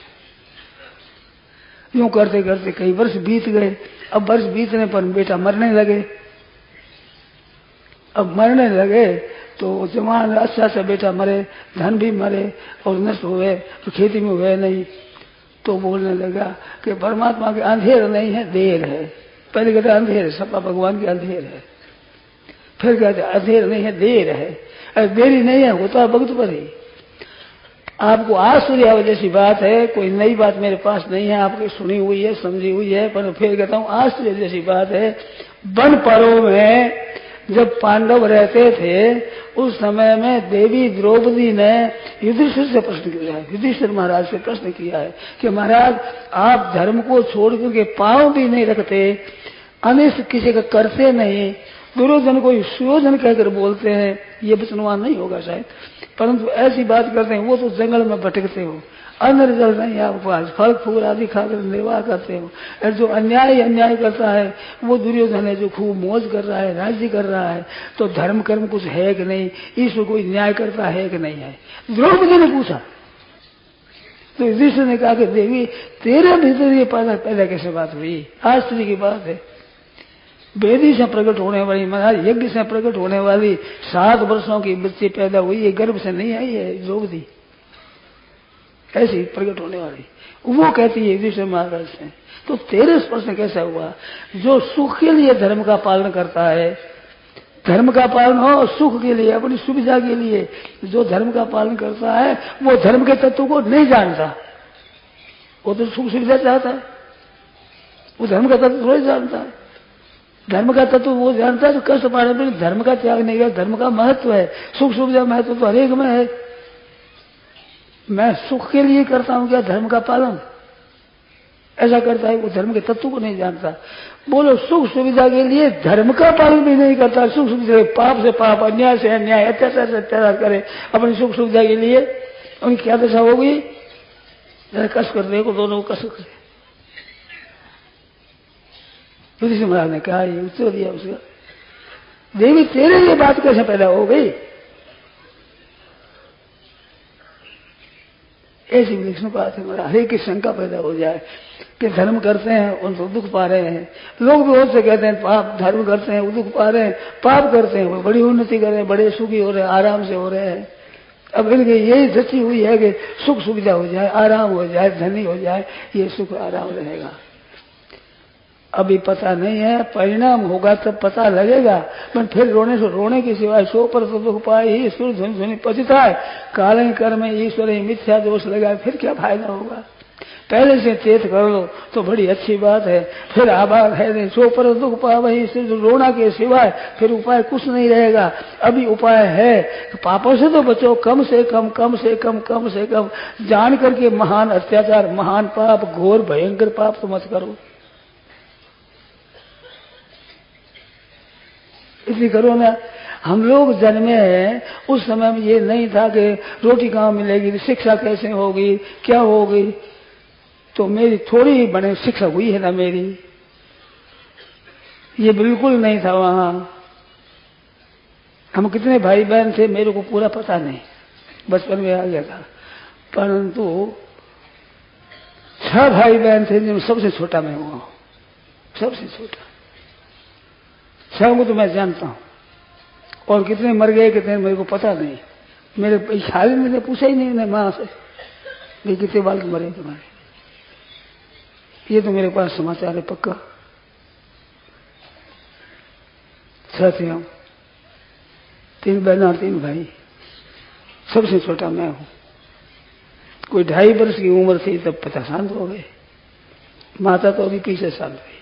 यूं करते करते कई वर्ष बीत गए। अब वर्ष बीतने पर बेटा मरने लगे। अब मरने लगे तो जवान अच्छा सा बेटा मरे, धन भी मरे और नष्ट हुए, तो खेती में हुए नहीं। तो बोलने लगा कि परमात्मा के अंधेर नहीं है, देर है। पहले कहते अंधेर है, सपा भगवान के अंधेर है, फिर कहते अंधेर नहीं है, देर है। अरे देरी नहीं है, होता वक्त पर ही। आपको आश्चर्य जैसी बात है, कोई नई बात मेरे पास नहीं है, आपकी सुनी हुई है, समझी हुई है, पर फिर कहता हूँ आश्चर्य जैसी बात है। वन पर्व में जब पांडव रहते थे उस समय में देवी द्रौपदी ने युधिष्ठिर से प्रश्न किया है, युधिष्ठिर महाराज से प्रश्न किया है कि महाराज आप धर्म को छोड़ करके पांव भी नहीं रखते, अनिष्ट किसी का करते नहीं, दुर्योधन को सुयोधन कहकर बोलते हैं, ये वचनवान नहीं होगा शायद, परंतु ऐसी बात करते हैं। वो तो जंगल में भटकते हो, अन्न जल नहीं आपके पास, फल फूल आदि खाकर निर्वाह करते हो। और जो अन्याय करता है वो दुर्योधन है, जो खूब मौज कर रहा है, राज्य कर रहा है। तो धर्म कर्म कुछ है कि नहीं, ईश्वर कोई न्याय करता है कि नहीं है? द्रौपदी ने पूछा तो युधिष्ठिर ने कहा कि देवी तेरे भीतर ये पैदा कैसे बात हुई? आश्चर्य की बात है। वेदी से प्रकट होने वाली, महाराज यज्ञ से प्रकट होने वाली 7 वर्षों की बच्ची पैदा हुई, ये गर्भ से नहीं आई है द्रौपदी, ऐसी प्रकट होने वाली। वो कहती है युधिष्ठिर महाराज से, तो तेरे प्रश्न कैसा हुआ? जो सुख के लिए धर्म का पालन करता है, धर्म का पालन हो सुख के लिए, अपनी सुविधा के लिए, जो धर्म का पालन करता है वो धर्म के तत्व को नहीं जानता, वो तो सुख सुविधा चाहता है, वो धर्म का तत्व थोड़ी जानता है। धर्म का तत्व वो जानता है तो कष्ट पाने पर धर्म का त्याग नहीं किया। धर्म का महत्व है, सुख सुविधा महत्व तो हरेक में है। मैं सुख के लिए करता हूं क्या धर्म का पालन? ऐसा करता है वो धर्म के तत्व को नहीं जानता। बोलो सुख सुविधा के लिए धर्म का पालन भी नहीं करता, सुख सुविधा पाप से पाप, अन्याय से अन्याय, अत्याचार से अत्याचार करे अपनी सुख सुविधा के लिए, उनकी क्या दशा होगी? जरा कष्ट कर देखो, दोनों को कष्ट करे। युधिष्ठिर महाराज ने कहा, ये उत्तर दिया उसका, देवी तेरे लिए बात कैसे पैदा हो गई? ऐसी विलक्षण बात है। हर एक की शंका पैदा हो जाए कि धर्म करते हैं उनको दुख पा रहे हैं। लोग भी बहुत से कहते हैं पाप, धर्म करते हैं वो दुख पा रहे हैं, पाप करते हैं वो बड़ी उन्नति कर रहे हैं, बड़े सुखी हो रहे हैं, आराम से हो रहे हैं। अब इनकी यही सच्ची हुई है कि सुख सुविधा हो जाए, आराम हो जाए, धनी हो जाए, ये सुख आराम रहेगा। अभी पता नहीं है, परिणाम होगा तब पता लगेगा। पर फिर रोने की सिवाय सो पर तो दुख पाए ईश्वर धुनि पतिता है, काले कर्म ईश्वर ही मिथ्या दोष लगाए, फिर क्या फायदा होगा। पहले से चेत कर लो तो बड़ी अच्छी बात है। फिर आभार है सो पर दुख पावे ईश्वर, रोना के सिवाय फिर उपाय कुछ नहीं रहेगा। अभी उपाय है तो पापों से तो बचो, कम से कम, कम से कम, कम से कम जान करके महान अत्याचार, महान पाप, घोर भयंकर पाप तो मत करो। इसलिए करो ना। हम लोग जन्मे हैं उस समय में ये नहीं था कि रोटी कहाँ मिलेगी, शिक्षा कैसे होगी, क्या होगी। तो मेरी थोड़ी ही बड़े शिक्षा हुई है ना मेरी, ये बिल्कुल नहीं था वहां। हम कितने भाई बहन थे मेरे को पूरा पता नहीं, बचपन में आ गया था। परंतु 6 भाई बहन थे जिनमें सबसे छोटा मैं हुआ, सबसे छोटा। 6 को तो मैं जानता हूं, और कितने मर गए कितने मेरे को पता नहीं। मेरे ख्याल में मैंने पूछा ही नहीं मां से कि कितने बाल मरे तुम्हारे। ये तो मेरे पास समाचार है पक्का। 6 थे हम, 3 बहन और 3 भाई, सबसे छोटा मैं हूं। कोई 2.5 वर्ष की उम्र थी तब पिता शांत हो गए, माता तो अभी पीछे शांत हुई।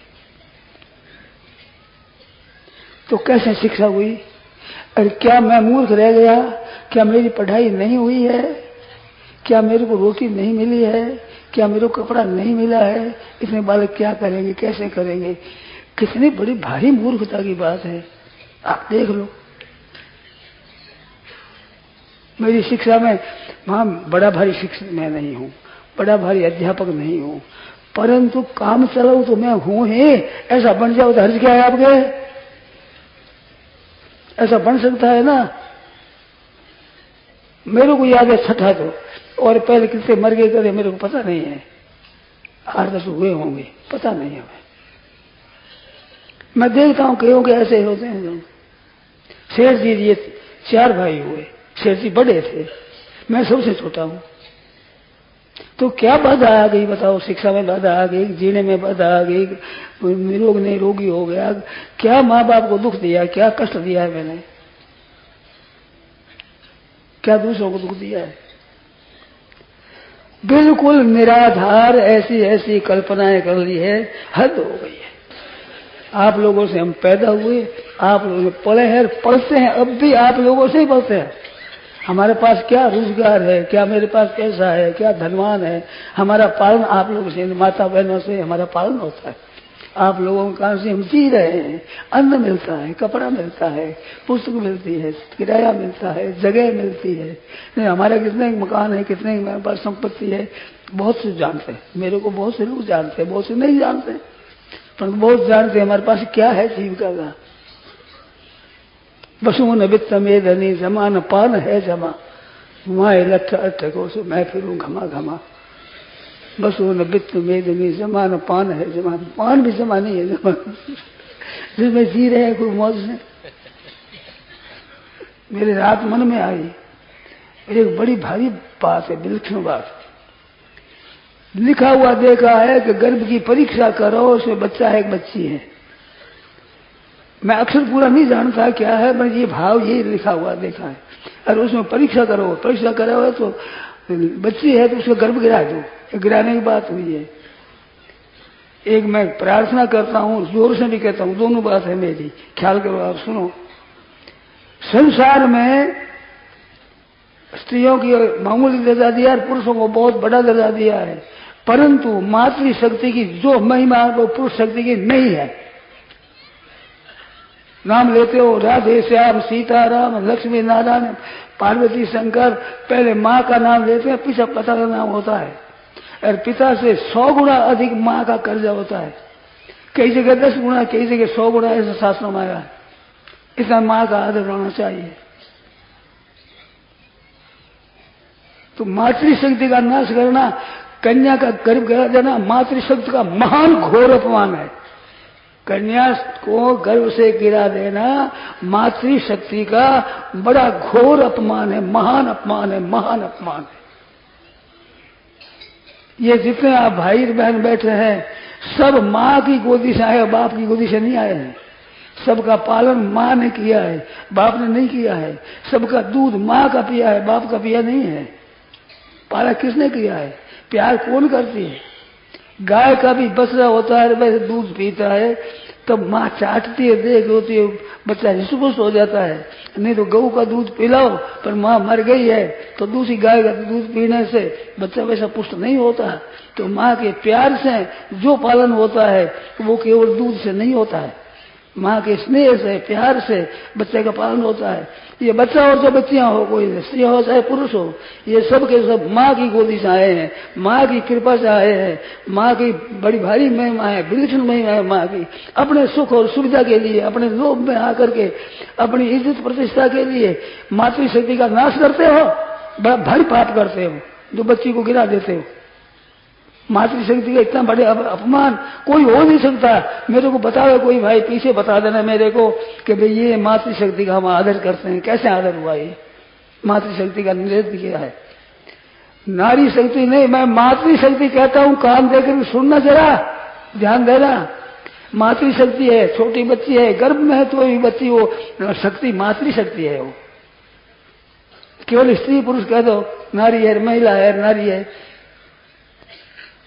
तो कैसे शिक्षा हुई? अरे क्या मैं मूर्ख रह गया? क्या मेरी पढ़ाई नहीं हुई है? क्या मेरे को रोटी नहीं मिली है? क्या मेरे को कपड़ा नहीं मिला है? इतने बालक क्या करेंगे, कैसे करेंगे? कितनी बड़ी भारी मूर्खता की बात है, आप देख लो। मेरी शिक्षा में वहां बड़ा भारी शिक्षक मैं नहीं हूं, बड़ा भारी अध्यापक नहीं हूं, परंतु काम चलाऊ तो मैं हूं ही। ऐसा बन जाओ तो हर्ज क्या है आपके? ऐसा बन सकता है ना। मेरे को याद है 6ठा तो, और पहले कितने मर गए करे मेरे को पता नहीं है। 8-10 हुए होंगे, पता नहीं है। मैं देखता हूं कहीं के ऐसे होते हैं लोग। शेर जी ये 4 भाई हुए, शेर जी बड़े थे, मैं सबसे छोटा हूं। तो क्या बाधा आ गई बताओ? शिक्षा में बाधा आ गई, जीने में बाधा आ गई, निरोग नहीं रोगी हो गया। क्या माँ बाप को दुख दिया, क्या कष्ट दिया है मैंने, क्या दूसरों को दुख दिया है? बिल्कुल निराधार ऐसी ऐसी कल्पनाएं कर ली है, हद हो गई है। आप लोगों से हम पैदा हुए, आप लोग पढ़े हैं, पढ़ते हैं, अब भी आप लोगों से ही पढ़ते हैं। हमारे पास क्या रोजगार है, क्या मेरे पास पैसा है, क्या धनवान है, हमारा पालन आप लोगों से, माता बहनों से हमारा पालन होता है। आप लोगों के कारण से हम जी रहे हैं। अन्न मिलता है, कपड़ा मिलता है, पुस्तक मिलती है, किराया मिलता है, जगह मिलती है। हमारे कितने मकान है, कितने मेरे पास संपत्ति है, बहुत से जानते हैं। मेरे को बहुत से लोग जानते हैं, बहुत से नहीं जानते, पर बहुत जानते हैं हमारे पास क्या है जीविका का। बसुन वित्त में धनी जमा न पान है जमा, माए लठ अठ को से मैं फिरूं घमा घमा। बसुन वित्त में धनी जमा न पान है जमा, पान भी जमा नहीं है जमा, जिसमें जी रहे हैं खूब मौज से। मेरे रात मन में आई एक बड़ी भारी बात है, विलक्षण बात। लिखा हुआ देखा है कि गर्भ की परीक्षा करो, उसमें बच्चा है एक बच्ची है। मैं अक्षर पूरा नहीं जानता क्या है, पर ये भाव ये लिखा हुआ देखा है। और उसमें परीक्षा करो, परीक्षा करो तो बच्ची है तो उसको गर्भ गिरा दो, गिराने की बात हुई है। एक मैं प्रार्थना करता हूँ, जोर से भी कहता हूँ, दोनों बात है मेरी, ख्याल करो आप सुनो। संसार में स्त्रियों की मामूली दर्जा दिया है, पुरुषों को बहुत बड़ा दर्जा दिया है, परंतु मातृशक्ति की जो महिमा वो पुरुष शक्ति की नहीं है। नाम लेते हो राधे श्याम सीता राम लक्ष्मी नारायण पार्वती शंकर, पहले माँ का नाम लेते हैं, पीछे पिता का नाम होता है, और पिता से 100 गुना अधिक माँ का कर्जा होता है। कई जगह 10 गुना, कई जगह 100 गुना, ऐसा शास्त्रों में आया है। इतना माँ का आदर होना चाहिए। तो मातृशक्ति का नाश करना, कन्या का गर्भ गिरा देना मातृशक्ति का महान घोर अपमान है। कन्या को गर्भ से गिरा देना मातृशक्ति का बड़ा घोर अपमान है, महान अपमान है, महान अपमान है। ये जितने आप भाई बहन बैठे हैं सब माँ की गोदी से आए, बाप की गोदी से नहीं आए हैं। सबका पालन माँ ने किया है, बाप ने नहीं किया है। सबका दूध माँ का पिया है, बाप का पिया नहीं है। पालन किसने किया है? प्यार कौन करती है? गाय का भी बछड़ा होता है, वैसे दूध पीता है तब माँ चाटती है, देख होती है, बच्चा हिस्स हो जाता है। नहीं तो गऊ का दूध पिलाओ पर माँ मर गई है तो दूसरी गाय का दूध पीने से बच्चा वैसा पुष्ट नहीं होता। तो माँ के प्यार से जो पालन होता है वो केवल दूध से नहीं होता है, माँ के स्नेह से प्यार से बच्चे का पालन होता है। ये बच्चा और जो बच्चियां हो, कोई स्त्री हो चाहे पुरुष हो, ये सब के सब माँ की गोदी से आए हैं, माँ की कृपा से आए हैं। माँ की बड़ी भारी महिमा है, विलक्षण महिमा है माँ की। अपने सुख और सुविधा के लिए, अपने लोभ में आकर के अपनी इज्जत प्रतिष्ठा के लिए मातृशक्ति का नाश करते हो, बड़ा भारी पाप करते हो जो बच्ची को गिरा देते हो। मातृशक्ति का इतना बड़े अपमान कोई हो नहीं सकता। मेरे को बताओ कोई भाई, पीछे बता देना मेरे को कि भाई ये मातृशक्ति का हम आदर करते हैं, कैसे आदर हुआ? ये मातृशक्ति का निषेध किया है। नारी शक्ति नहीं, मैं मातृशक्ति कहता हूं, कान देकर सुनना, जरा ध्यान देना। मातृशक्ति है, छोटी बच्ची है, गर्भ में है तो भी बच्ची, वो शक्ति मातृशक्ति है। वो केवल स्त्री पुरुष कह दो, नारी है, महिला है, नारी है।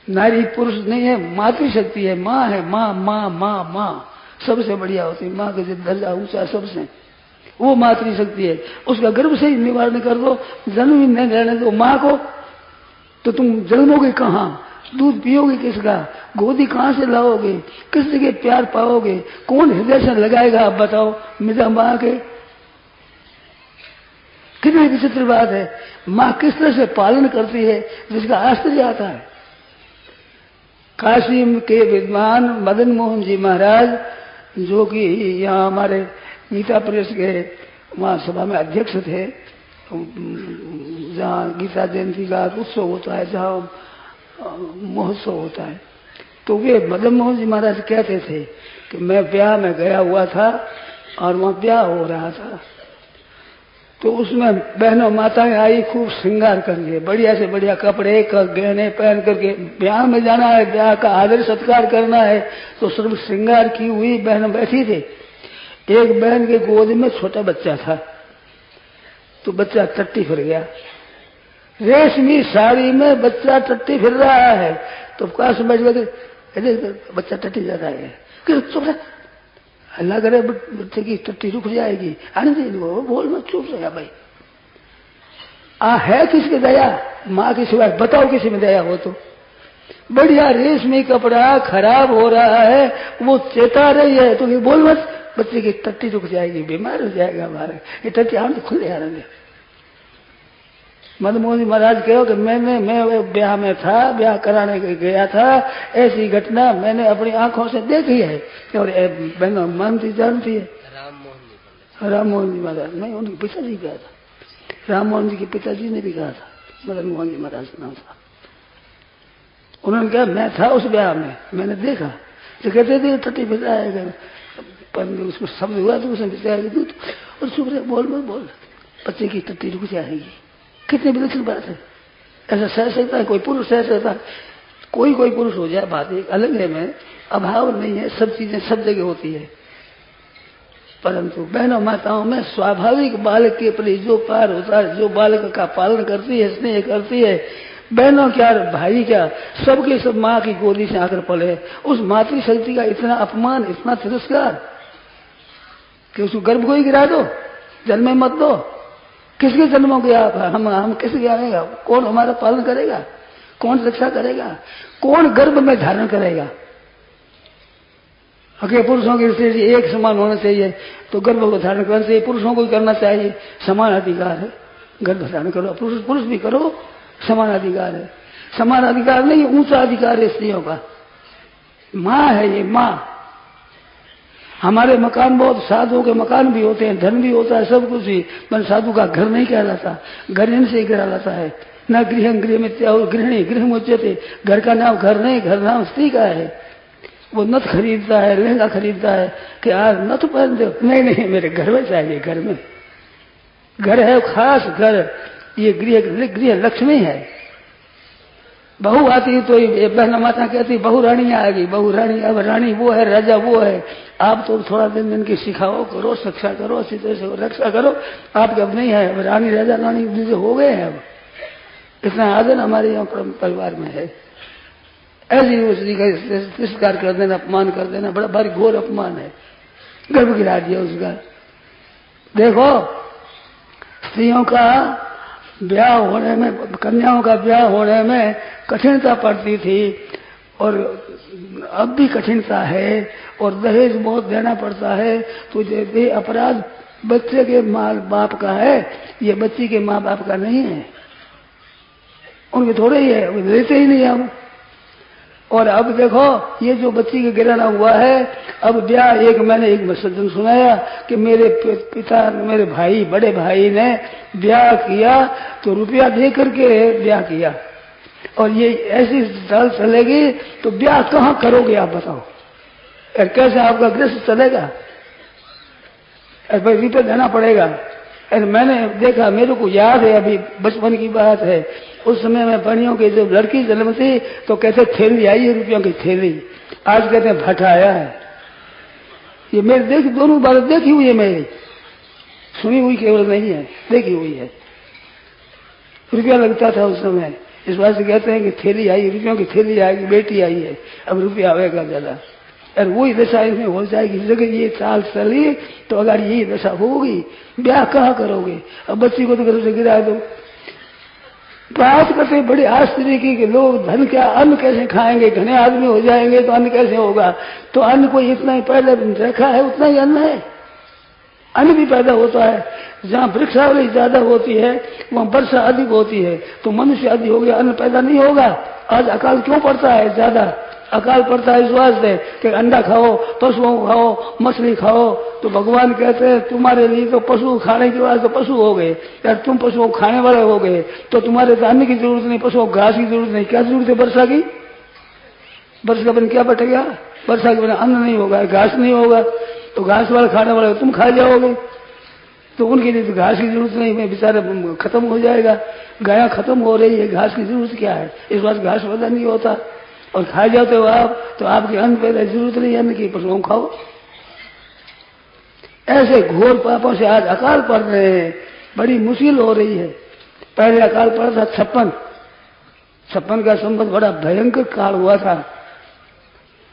नारी पुरुष नहीं है, मातृशक्ति है, माँ है। माँ माँ माँ माँ सबसे बढ़िया होती है। माँ का जो दर्जा ऊंचा सबसे, वो मातृशक्ति है। उसका गर्भ से ही निवारण कर दो, जन्म ही नहीं रहने दो माँ को, तो तुम जन्मोगे कहाँ? दूध पियोगे किसका? गोदी कहाँ से लाओगे? किस जगह प्यार पाओगे? कौन हृदय से लगाएगा? आप बताओ मेरा माँ के। कितनी विचित्र बात है, माँ किस तरह से पालन करती है जिसका आश्चर्य आता है। काशी के विद्वान मदन मोहन जी महाराज, जो कि यहाँ हमारे गीता प्रेस के वहाँ सभा में अध्यक्ष थे, जहाँ गीता जयंती का उत्सव होता है, जहाँ महोत्सव होता है, तो वे मदन मोहन जी महाराज कहते थे कि मैं ब्याह में गया हुआ था और वहाँ ब्याह हो रहा था, तो उसमें बहनों माताएं आई खूब श्रृंगार करके, बढ़िया से बढ़िया कपड़े गहने पहन करके। ब्याह में जाना है, ब्याह का आदर सत्कार करना है, तो सर्व श्रृंगार की हुई बहन बैठी थी। एक बहन के गोद में छोटा बच्चा था, तो बच्चा टट्टी फिर गया। रेशमी साड़ी में बच्चा टट्टी फिर रहा है, तो पास बैठ गए, बच्चा टट्टी जा रहा है, चुप अल्लाह करे बच्चे की टट्टी रुक जाएगी, आने दे, बोल मत, चुप रहा भाई। है किसकी दया? माँ की सिवाय बताओ किसी में दया हो तो? बढ़िया रेशमी कपड़ा खराब हो रहा है, वो चेता रही है, तो ये बोल मत, बच्चे की टट्टी रुक जाएगी, बीमार हो जाएगा हमारे, ये टट्टी आने तो खुले आने दे। मदन मोहन जी महाराज कहो कि मैं ब्याह में था, ब्याह कराने गया था, ऐसी घटना मैंने अपनी आंखों से देखी है और बहनों मानती जानती है। राम मोहन जी महाराज नहीं, उनके पिताजी कहा था, राम मोहन जी के पिताजी ने भी कहा था, मदन मोहन जी महाराज नाम था। उन्होंने कहा मैं था उस ब्याह में, मैंने देखा, तो कहते थे टट्टी फिर आएगा, पर उसको शब्द हुआ तो उसने बताया दूध और चुप रहे, बोल मत बोल, बच्चे की टट्टी रुक जाएगी। कितनी विलक्षण बात है, ऐसा सह सकता है कोई पुरुष? सह सकता है कोई पुरुष हो जाए, बात एक अलग है, में अभाव नहीं है, सब चीजें सब जगह होती है। परंतु बहनों माताओं में स्वाभाविक बालक के प्रति जो प्यार होता है, जो बालक का पालन करती है, स्नेह करती है, बहनों क्या भाई क्या सबके सब माँ की गोदी से आकर पले, उस मातृशक्ति का इतना अपमान, इतना तिरस्कार कि उसको गर्भ को ही गिरा दो, जन्म मत दो। किसके जन्मों के आप? हम किसके आएगा? कौन हमारा पालन करेगा? कौन रक्षा करेगा? कौन गर्भ में धारण करेगा? अगर पुरुषों की स्थिति एक समान होना चाहिए तो गर्भ को धारण करना चाहिए, पुरुषों को करना चाहिए, समान अधिकार है, गर्भ धारण करो, पुरुष भी करो, समान अधिकार है। समान अधिकार नहीं, ऊंचा अधिकार है स्त्रियों का। माँ है ये, माँ। हमारे मकान बहुत साधुओं के मकान भी होते हैं, धन भी होता है, सब कुछ ही, पर साधु का घर नहीं कहलाता, घर इनसे ही कहलाता है। न गृह में त्याग गृहिणी गृह मुच्यते, घर का नाम घर नहीं, घर नाम स्त्री का है। वो नथ खरीदता है, लहंगा खरीदता है कि आज नथ पहन दो, नहीं नहीं मेरे घर में चाहिए, घर में घर है खास घर, ये गृह लक्ष्मी है। बहू आती तो ये बहना माता कहती बहू रानी आ गई, बहू रानी, अब रानी वो है, राजा वो है। आप तो थोड़ा दिन इनकी सिखाओ करो, शिक्षा करो, अच्छी तरह से रक्षा करो। आपके अब नहीं है, अब रानी राजा रानी हो गए हैं। अब इतना आदर हमारे यहाँ परिवार में है। ऐसी उसकी का तिरस्कार कर देना, अपमान कर देना बड़ा भारी घोर अपमान है, गर्भ गिरा दिया उसका। देखो स्त्रियों का ब्याह होने में, कन्याओं का ब्याह होने में कठिनता पड़ती थी और अब भी कठिनता है और दहेज बहुत देना पड़ता है। तो ये अपराध बच्चे के माँ बाप का है, ये बच्ची के माँ बाप का नहीं है। उनके थोड़े ही है, देते ही नहीं हम। और अब देखो ये जो बच्ची का गिराना हुआ है, अब ब्याह मैंने एक सज्जन सुनाया कि मेरे पिता, मेरे भाई, बड़े भाई ने ब्याह किया तो रुपया दे करके ब्याह किया, और ये ऐसी चाल चलेगी तो ब्याह कहाँ करोगे आप बताओ? कैसे आपका गृहस्थ चलेगा? भाई रुपया देना पड़ेगा। मैंने देखा, मेरे को याद है, अभी बचपन की बात है, उस समय में पढ़ियों की जब लड़की जन्मती तो कहते थैली आई है, रुपयों की थैली। आज कहते हैं भट्ट आया है। ये मेरी देखी, दोनों बातें देखी हुई है, मेरी सुनी हुई केवल नहीं है, देखी हुई है। रुपया लगता था उस समय, इस बात से कहते हैं कि थैली आई, रुपयों की थैली आएगी, बेटी आई है, अब रुपया आएगा ज्यादा। और वही दशा इसमें हो जाएगी। जगह ये चाल चली तो अगर यही दशा होगी, ब्याह कहाँ करोगे? अब बच्ची को तो घर से गिरा दो। बात करते बड़ी आश्चर्य की कि लोग धन क्या, अन्न कैसे खाएंगे? घने आदमी हो जाएंगे तो अन्न कैसे होगा? तो अन्न कोई इतना ही पहले रखा है, उतना ही अन्न है। अन्न भी पैदा होता है। जहाँ वृक्षावली ज्यादा होती है वहाँ वर्षा अधिक होती है, तो मनुष्य अधिक हो गया, अन्न पैदा नहीं होगा। आज अकाल क्यों पड़ता है? ज्यादा अकाल पड़ता है इस वास्ते कि अंडा खाओ, पशुओं को खाओ, मछली खाओ। तो भगवान कहते हैं तुम्हारे लिए तो पशु खाने के वास्ते पशु हो गए, यार तुम पशुओं को खाने वाले हो गए, तो तुम्हारे तो अन्न की जरूरत नहीं, पशुओं को घास की जरूरत नहीं। क्या जरूरत है वर्षा की? वर्षा के बिना क्या बटेगा? वर्षा के बिना अन्न नहीं होगा, घास नहीं होगा, तो घास वाले खाने वाले तुम खा जाओगे। तो उनके लिए तो घास की जरूरत नहीं है, बेचारा खत्म हो जाएगा। गायें खत्म हो रही है, घास की जरूरत क्या है? इस बात घास पैदा नहीं होता और खा जाते हो आप, तो आपके अन्न पैदा जरूरत नहीं अन्न की, पशुओं खाओ। ऐसे घोर पापों से आज अकाल पड़ रहे हैं, बड़ी मुश्किल हो रही है। पहले अकाल पड़ा था 56 का संबंध बड़ा भयंकर काल हुआ था।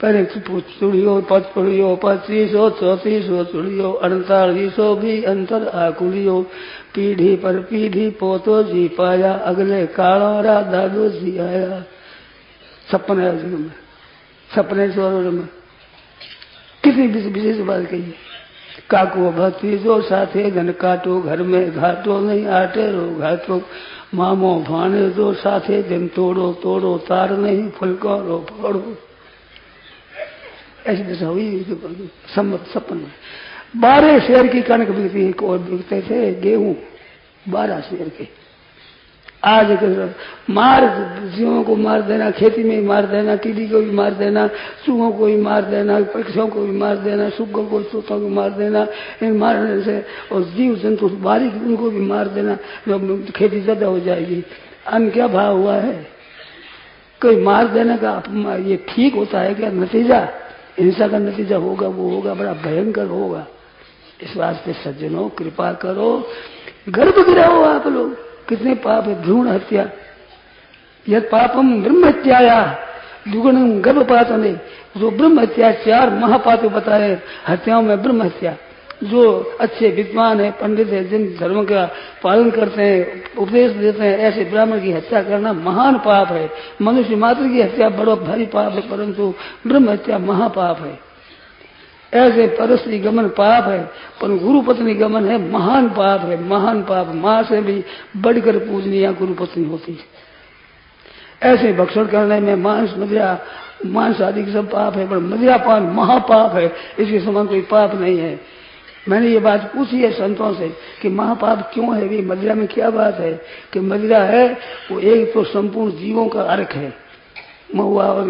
पहले चुड़ियो 2500 3400 चुड़ियो 4800 भी अंतर आकुलियो, पीढ़ी पर पीढ़ी पोतो जी पाया, अगले काला दादो जी आया। 56 में, 56 में कितनी विशेष बात कही है। काको भतीजो साथे घन काटो, घर में घाटो नहीं आटे रो घाटो, मामो भाने दो साथे दिन तोड़ो, तोड़ो तार नहीं फुलको रो फोड़ो। ऐसी दशा हुई 56 में। 12 शेर की कणक बिकती, और बिकते थे गेहूं 12 शेर के। आज मार, जीवों को मार देना, खेती में मार देना, टीडी को भी मार देना, चूहों को भी मार देना, पक्षियों को भी मार देना, सुग्गों को, तोतों को मार देना। इन मारने से और जीव जंतु बारीक उनको भी मार देना, जब खेती ज्यादा हो जाएगी। अन्न क्या भाव हुआ है? कोई मार देने का ये ठीक होता है क्या? नतीजा हिंसा का नतीजा होगा, वो होगा बड़ा भयंकर होगा। इस वास्ते सज्जनों कृपा करो, गर्भ गिराओ आप लोग। कितने पाप है? भ्रूण हत्या, यद पापम ब्रह्म हत्याया दुगुणम गर्भपात ने, जो ब्रह्म हत्या 4 महापाप बताए हत्याओं में ब्रह्म हत्या। जो अच्छे विद्वान है, पंडित है, जिन धर्म का पालन करते हैं, उपदेश देते हैं, ऐसे ब्राह्मण की हत्या करना महान पाप है। मनुष्य मात्र की हत्या बड़ा भारी पाप है, परंतु ब्रह्म हत्या महापाप है। ऐसे परस्त्री गमन पाप है, पर गुरु पत्नी गमन है महान पाप है, महान पाप। मां से भी बढ़कर पूजनीय गुरु पत्नी होती है। ऐसे भक्षण करने में मांस आदि के सब पाप है, पर मदिरापान महापाप है, इसके समान कोई पाप नहीं है। मैंने ये बात पूछी है संतों से कि महापाप क्यों है, भी मदिरा में क्या बात है कि मदिरा है वो एक तो संपूर्ण जीवों का अर्क है। महुआ और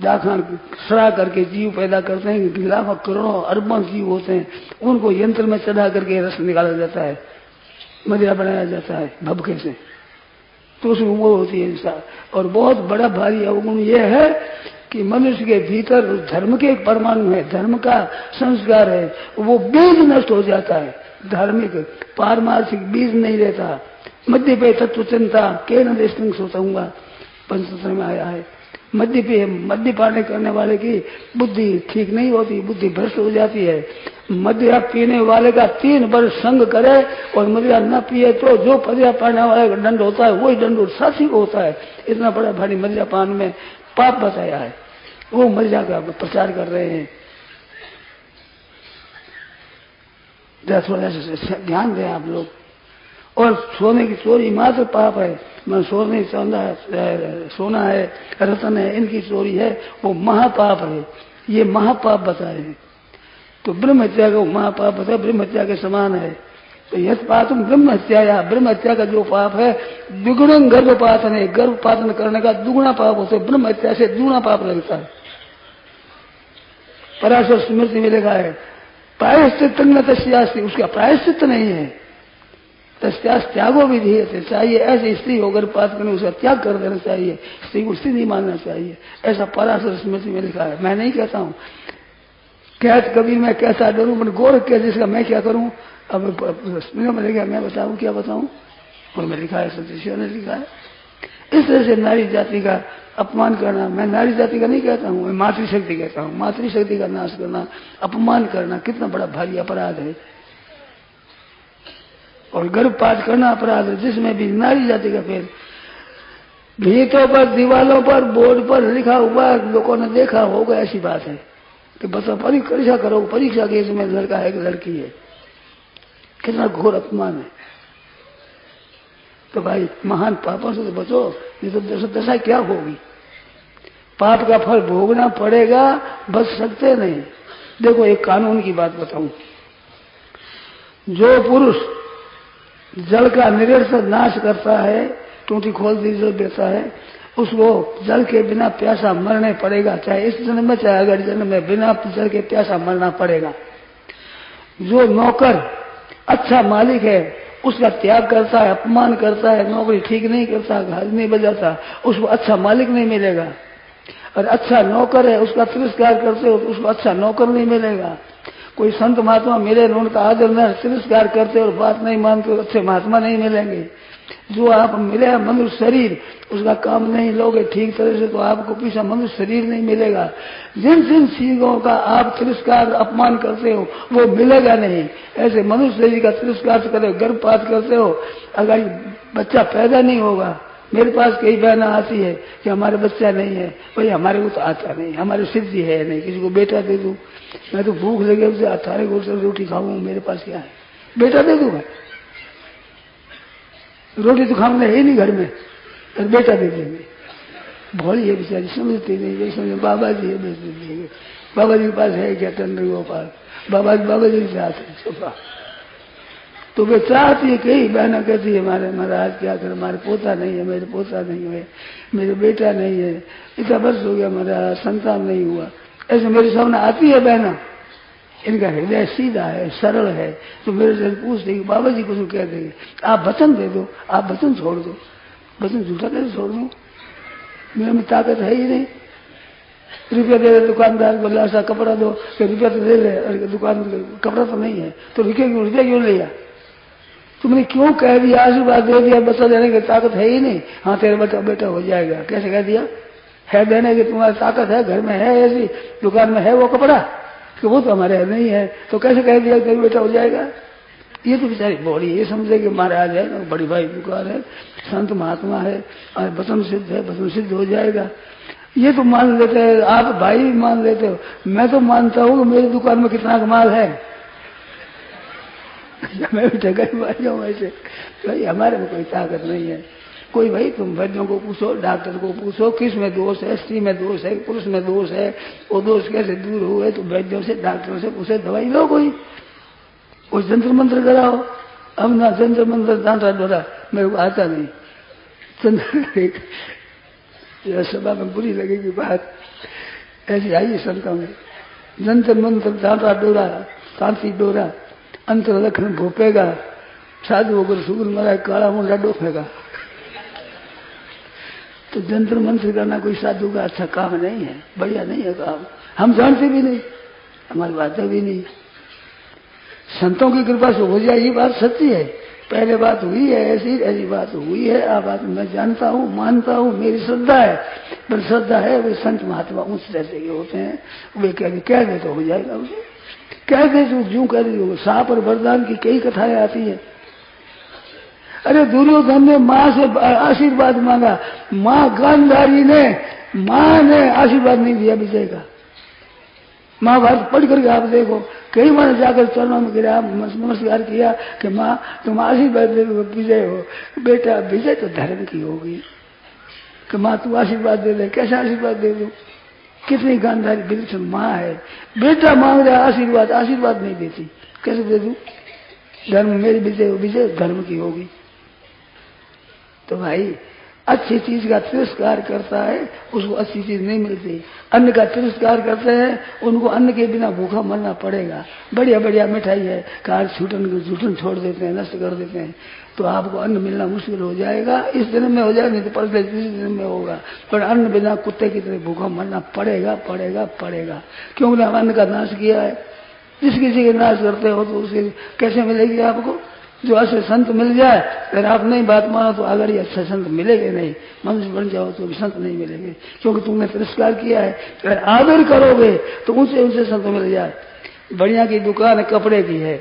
दाखन सड़ा करके जीव पैदा करते हैं, लाखों करोड़ों अरबों जीव होते हैं, उनको यंत्र में चढ़ा करके रस निकाला जाता है, मदिरा बनाया जाता है भभके से, तो उसमें वो होती है इंसान। और बहुत बड़ा भारी अवगुण ये है कि मनुष्य के भीतर धर्म के एक परमाणु है, धर्म का संस्कार है, वो बीज नष्ट हो जाता है। धार्मिक पारमार्थिक बीज नहीं रहता। मध्य पे तत्व चिंता के न देशलिंग सोचूंगा पंचतंत्र में आया है। मद्यपान करने वाले की बुद्धि ठीक नहीं होती, बुद्धि भ्रष्ट हो जाती है। मदिरा पीने वाले का 3 वर्ष संग करे और मदिरा न पिए तो जो मदिरा पाने वाले का दंड होता है वही दंड साथी को होता है। इतना बड़ा भारी मदिरा पान में पाप बताया है, वो मदिरा का प्रचार कर रहे हैं। थोड़ा सा ध्यान दें आप लोग। और सोने की चोरी मात्र पाप है। मैं सोने सोना है, रतन है, इनकी चोरी है, वो महापाप है। ये महापाप बताए हैं। तो ब्रह्म हत्या का महापाप बताया, ब्रह्म हत्या के समान है। तो यह पाप ब्रह्म हत्या, या ब्रह्म हत्या का जो पाप है दुगुण गर्भपातन है, गर्भपातन करने का दुगुना पाप होता है, ब्रह्म हत्या से दुगुना पाप लगता है। पराशर स्मृति में लिखा है प्रायश्चित न तस्यास्ति, उसका प्रायश्चित नहीं है। तस्यास त्यागो विधि चाहिए, ऐसी स्त्री होकर पात करने उसका त्याग कर देना चाहिए, स्त्री को स्त्री नहीं मानना चाहिए, ऐसा पराशर स्मृति में लिखा है। मैं नहीं कहता हूँ, कहत कभी मैं कैसा डरूं, मैं गोरख कह जिसका मैं क्या करूं। अब में लिखा, मैं बताऊं क्या बताऊं, और मैं लिखा है, सतीश्वर ने लिखा है। इस तरह से नारी जाति का अपमान करना, मैं नारी जाति का नहीं कहता हूँ, मैं मातृशक्ति कहता हूँ। मातृशक्ति का नाश करना, अपमान करना कितना बड़ा भारी अपराध है। और गर्भपात करना अपराध है, जिसमें भी नारी जाति का फेर। भीतों पर, दीवालों पर, बोर्ड पर लिखा हुआ, लोगों ने देखा होगा, ऐसी बात है कि बताओ परीक्षा करो, परीक्षा के इसमें लड़का है कि लड़की है, कितना घोर अपमान है। तो भाई महान पापों से तो बचो, नहीं तो दशा क्या होगी। पाप का फल भोगना पड़ेगा, बच सकते नहीं। देखो एक कानून की बात बताऊं, जो पुरुष जल का निरंतर नाश करता है, टूटी खोल दी जल देता है, उसको जल के बिना प्यासा मरने पड़ेगा, चाहे इस जन्म में चाहे अगले जन्म में, बिना जल के प्यासा मरना पड़ेगा। जो नौकर अच्छा मालिक है उसका त्याग करता है, अपमान करता है, नौकरी ठीक नहीं करता, घर नहीं बजाता, उसको अच्छा मालिक नहीं मिलेगा। और अच्छा नौकर है उसका तिरस्कार करते हो तो उसको अच्छा नौकर नहीं मिलेगा। कोई संत महात्मा मिले, उनका आदर न तिरस्कार करते और बात नहीं मानते, अच्छे महात्मा नहीं मिलेंगे। जो आप मिले मनुष्य शरीर, उसका काम नहीं लोगे ठीक तरह से तो आपको पीछा मनुष्य शरीर नहीं मिलेगा। जिन जिन चीजों का आप तिरस्कार अपमान करते हो वो मिलेगा नहीं। ऐसे मनुष्य शरीर का तिरस्कार करते हो, गर्भपात करते हो, अगर बच्चा पैदा नहीं होगा। मेरे पास कई बहना आती है कि हमारे बच्चा नहीं है, भाई हमारे को तो आता नहीं, हमारे सिद्धि है नहीं, किसी को बेटा दे दूं, मैं तो भूख लगे उसे 18 गोल से रोटी खाऊं, मेरे पास क्या है, बेटा दे दूंगा। रोटी तो खाने है ही नहीं घर में, तो बेटा दे देंगे। भोली है बेचारी, समझती नहीं, ये समझ बाबा जी है, बेच देंगे। बाबा जी के पास है क्या टंडर गोपाल, बाबा जी से आते हैं सोफा। तो वे चाहती है, कई बहना कहती है हमारे महाराज क्या कर, हमारे पोता नहीं है, मेरे पोता नहीं है, मेरे बेटा नहीं है, इतना वर्ष हो गया मेरा संतान नहीं हुआ। ऐसे मेरे सामने आती है बहना, इनका हृदय सीधा है, सरल है, तो मेरे से पूछते कि बाबा जी को कह देंगे आप वचन दे दो, आप वचन छोड़ दो। वचन झूठा कैसे छोड़ दो, मेरे में ताकत है ही नहीं। रुपया दे दे दुकानदार को, लाशा कपड़ा दो, रुपया तो दे दे, दुकान कपड़ा तो नहीं है, तो रुपया क्यों लिया, तुमने क्यों कह दिया, आशीर्वाद दे दिया, बच्चा देने की ताकत है ही नहीं। हाँ तेरे बेटा हो जाएगा, कैसे कह दिया, है देने की तुम्हारी ताकत है, घर में है ऐसी, दुकान में है वो कपड़ा, कि वो तो हमारे नहीं है, तो कैसे कह दिया तेरा बेटा हो जाएगा। ये तो बेचारी बोली, ये समझे कि महाराज है, बड़ी भाई दुकान है, संत महात्मा है, और वचन सिद्ध है, वचन सिद्ध हो जाएगा। ये तो मान लेते हैं, आप भाई भी मान लेते हो, मैं तो मानता हूँ कि मेरी दुकान में कितना कमाल है। मैं भी ठगई मार जाऊँ ऐसे, भाई हमारे में कोई ताकत नहीं है। कोई भाई तुम वैद्यों को पूछो, डॉक्टर को पूछो, किस में दोष है, स्त्री में दोष है, पुरुष में दोष है, वो दोष कैसे दूर हुए, तो वैद्यों से डॉक्टरों से पूछे, दवाई लो कोई, वो जंतर मंत्र कराओ। अब ना जंतर मंत्र डांटा डोरा मेरे को आता नहीं। यह सभा में बुरी लगेगी बात, ऐसी आई संतों में। जंतर मंत्र डांटा डोरा तांती डोरा अंतर लखन भोपेगा, साधु होकर सुगुर मरा काला मुंडा डोफेगा। तो जंतर मंत्र करना कोई साधु का अच्छा काम नहीं है, बढ़िया नहीं है काम। हम जानते भी नहीं, हमारी बातें भी नहीं। संतों की कृपा से हो जाए ये बात सच्ची है। पहले बात हुई है ऐसी बात हुई है। आप बात मैं जानता हूँ, मानता हूँ, मेरी श्रद्धा है। पर श्रद्धा है वे संत महात्मा उस दर्जे के होते हैं, वे कह दे तो हो जाएगा। उसे कह दे जो जूं कह दे। सांप और वरदान की कई कथाएं आती है। अरे दुर्योधन ने माँ से आशीर्वाद मांगा, माँ गांधारी ने माँ ने आशीर्वाद नहीं दिया विजय का। महाभारत पढ़ करके आप देखो, कई बार जाकर चरणों में गिरा, नमस्कार किया कि माँ तुम आशीर्वाद दे दो विजय हो। बेटा विजय तो धर्म की होगी कि माँ तू आशीर्वाद दे दे। कैसा आशीर्वाद दे दो? कितनी गांधारी बिल्कुल माँ है। बेटा मांग रहा आशीर्वाद, आशीर्वाद नहीं देती, कैसे दे दू? धर्म मेरी विजय धर्म की होगी। तो भाई अच्छी चीज का तिरस्कार करता है उसको अच्छी चीज नहीं मिलती। अन्न का तिरस्कार करते हैं उनको अन्न के बिना भूखा मरना पड़ेगा। बढ़िया बढ़िया मिठाई है, कार झूठन छोड़ देते हैं, नष्ट कर देते हैं, तो आपको अन्न मिलना मुश्किल हो जाएगा। इस दिन में हो जाएगा, नहीं तो परसों तीसरे दिन में होगा। पर अन्न बिना कुत्ते की तरह भूखा मरना पड़ेगा पड़ेगा पड़ेगा। क्योंकि अन्न का नाश किया है। जिस किसी के नाश करते हो तो उसके कैसे मिलेगी आपको? जो अच्छे संत मिल जाए, अगर आप नहीं बात मानो तो अगर ये अच्छे संत मिलेंगे नहीं। मनुष्य बन जाओ तो भी संत नहीं मिलेंगे, क्योंकि तुमने तिरस्कार किया है। अगर आदर करोगे तो ऊंचे ऊंचे संत मिल जाए। बढ़िया की दुकान कपड़े की है,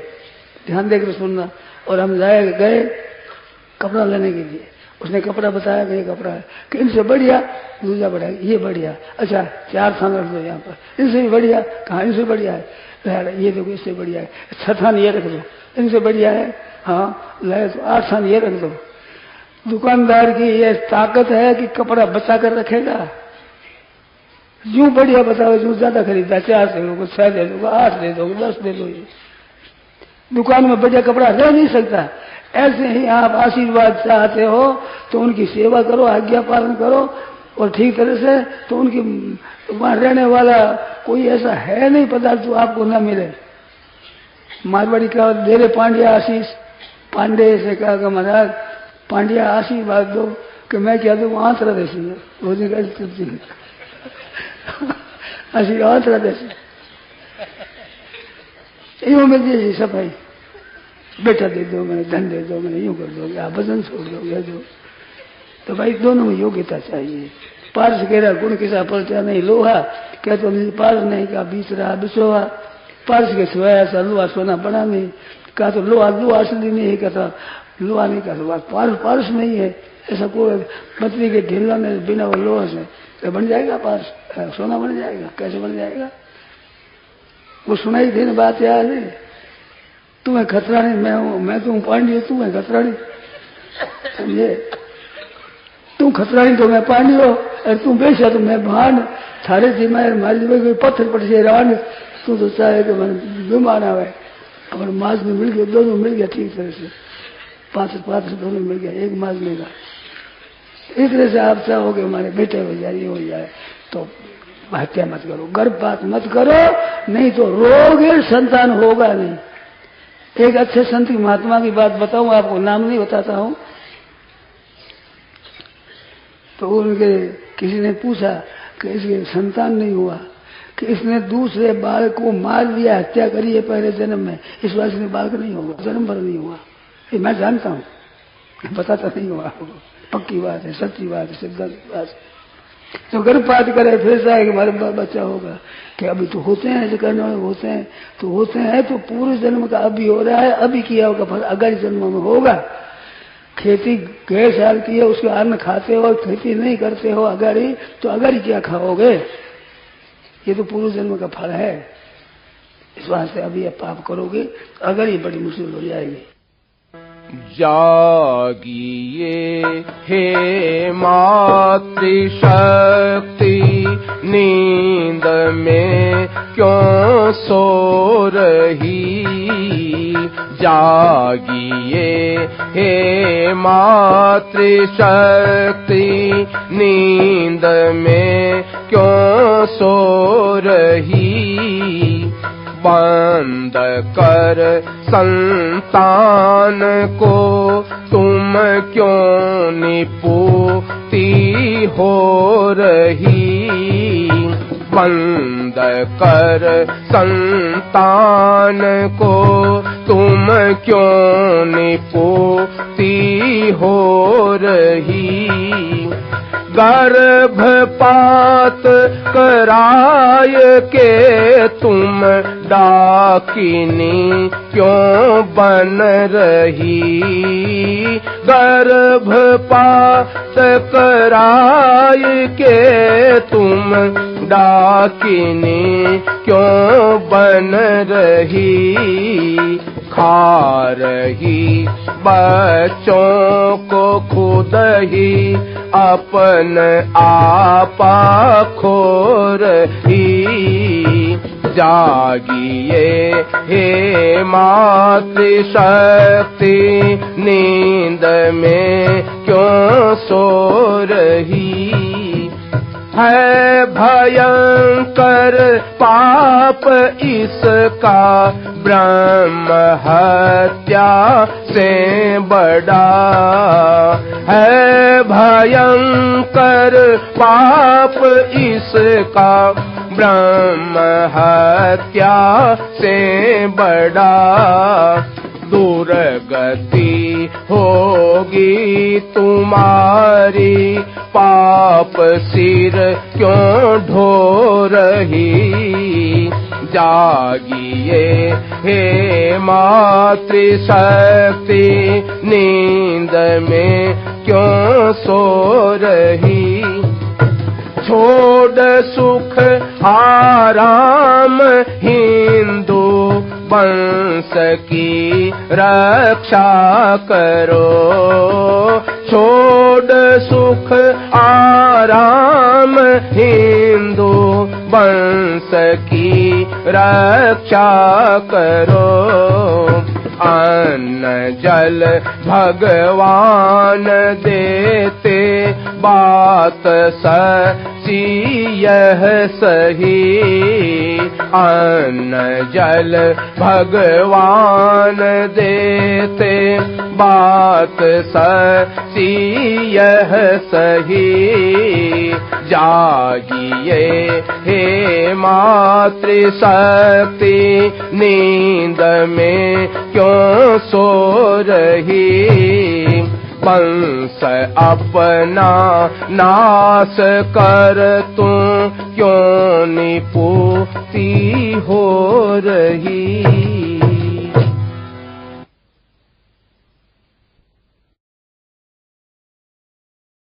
ध्यान देकर सुनना। और हम गए कपड़ा लेने के लिए, उसने कपड़ा बताया कि ये कपड़ा है, कि इनसे बढ़िया दूसरा बढ़िया, ये बढ़िया, अच्छा 4 थान रख दो यहाँ पर, इनसे भी बढ़िया, कहाँ इनसे बढ़िया है, ये देखो इससे बढ़िया है, 6 थान ये रख दो, इनसे बढ़िया है, हाँ ले तो 8 थान ये रख दो। दुकानदार की ये ताकत है कि कपड़ा बचा कर रखेगा। यूं बढ़िया बताओ, जो ज्यादा खरीदा 4 दे दो, 6 दे दो, 8 दे दो, 10 दे दो। ये दुकान में बढ़िया कपड़ा रह नहीं सकता। ऐसे ही आप आशीर्वाद चाहते हो तो उनकी सेवा करो, आज्ञा पालन करो, और ठीक तरह से तो उनकी वहां रहने वाला कोई ऐसा है नहीं पदार्थ जो आपको न मिले। मारवाड़ी का देरे पांड्या आशीष, पांडे से कहा कि महाराज पांड्या आशीर्वाद दो, कि मैं क्या दूं? आंतरा देसी आशीर्वाद आंतरा देसी यूं मिलती सफाई, बेटा दे दो, मैंने धन दे दो, मैंने यूं कर दो, आप भजन छोड़ दो, या दो। तो भाई दोनों में योग्यता चाहिए। पारस कह रहा गुण किसा पलटा नहीं लोहा, क्या तो पारस नहीं का बीच रहा बिछोहा। पारस के सिवाय ऐसा लोहा सोना बना नहीं, कहा तो लोहा असली नहीं है, कहता लोहा नहीं का लोहा पारस नहीं है। ऐसा कोई पत्नी के ढीला ने बिना वो लोहा से तो बन जाएगा पारस, सोना बन जाएगा? कैसे बन जाएगा? वो सुनाई देने बात याद है, तुम्हें खतरानी मैं हूं, मैं तुम पांडी, तुम्हें खतरानी, समझे? तुम खतरानी तो मैं पांडी हो, और तुम बेचा तो मैं भान, थारे थी मैं मारी कोई पत्थर पट से रान, तू तो चाहे तो मैं बीमार आवे। और मास में मिल गया, दोनों मिल गया ठीक तरह से, 5 दोनों मिल गया, एक मास मिल गया। इस तरह से आप चाहोगे हमारे बेटे हो जाए, ये हो जाए, तो हत्या मत करो, गर्भपात मत करो, नहीं तो रोगे, संतान होगा नहीं। एक अच्छे संत महात्मा की बात बताऊं आपको, नाम नहीं बताता हूं। तो उनके किसी ने पूछा कि इसके संतान नहीं हुआ, कि इसने दूसरे बालक को मार दिया, हत्या करी है पहले जन्म में, इस बार इसमें बालक नहीं होगा, जन्म भर नहीं हुआ। ये मैं जानता हूँ, बताता नहीं हुआ, पक्की बात है, सच्ची बात है, सिद्धांत बात है। तो गर्भपात करे फिर से कि हमारे बच्चा होगा, कि अभी तो होते हैं, ऐसे करने वाले होते हैं, तो होते हैं तो पूरे जन्म का अभी हो रहा है, अभी किया होगा, फिर अगले जन्म में होगा। खेती गैर साल की है, उसके अन्न खाते हो, खेती नहीं करते हो अगाड़ी, तो अगाड़ी क्या खाओगे? ये तो पूर्व जन्म का फल है। इस वास्ते अभी आप पाप करोगे तो अगाड़ी बड़ी मुश्किल हो जाएगी। जागिए हे मातृशक्ति, नींद में क्यों सो रही, जागिए हे मातृशक्ति, नींद में क्यों सो रही। बंद कर संतान को तुम क्यों निपुती हो रही। बंद कर संतान को तुम क्यों निपुती हो रही। गर्भपात कराय के तुम डाकिनी क्यों बन रही। गर्भपात कराय के तुम डाकिनी क्यों बन रही। खा रही बच्चों को खुद ही अपन आपा खो रही। जागिए हे मातृशक्ति, नींद में क्यों सो रही। है भयंकर पाप इसका ब्रह्म हत्या से बड़ा। है भयंकर पाप इसका ब्रह्म हत्या से बड़ा। दुर्गति होगी तुम्हारी, पाप सिर क्यों ढो रही। जागिए हे मातृशक्ति, नींद में क्यों सो रही। छोड़ सुख आराम हिंदू वंश की रक्षा करो। छोड़ सुख आराम हिंदू वंश की रक्षा करो। अन्न जल भगवान देते, बात सच्ची यह सही। अन्न जल भगवान देते, बात सच्ची यह सही। जागिए हे मातृशक्ति, नींद में क्यों सो रही। वंश अपना नाश कर तू क्यों निपुती हो रही।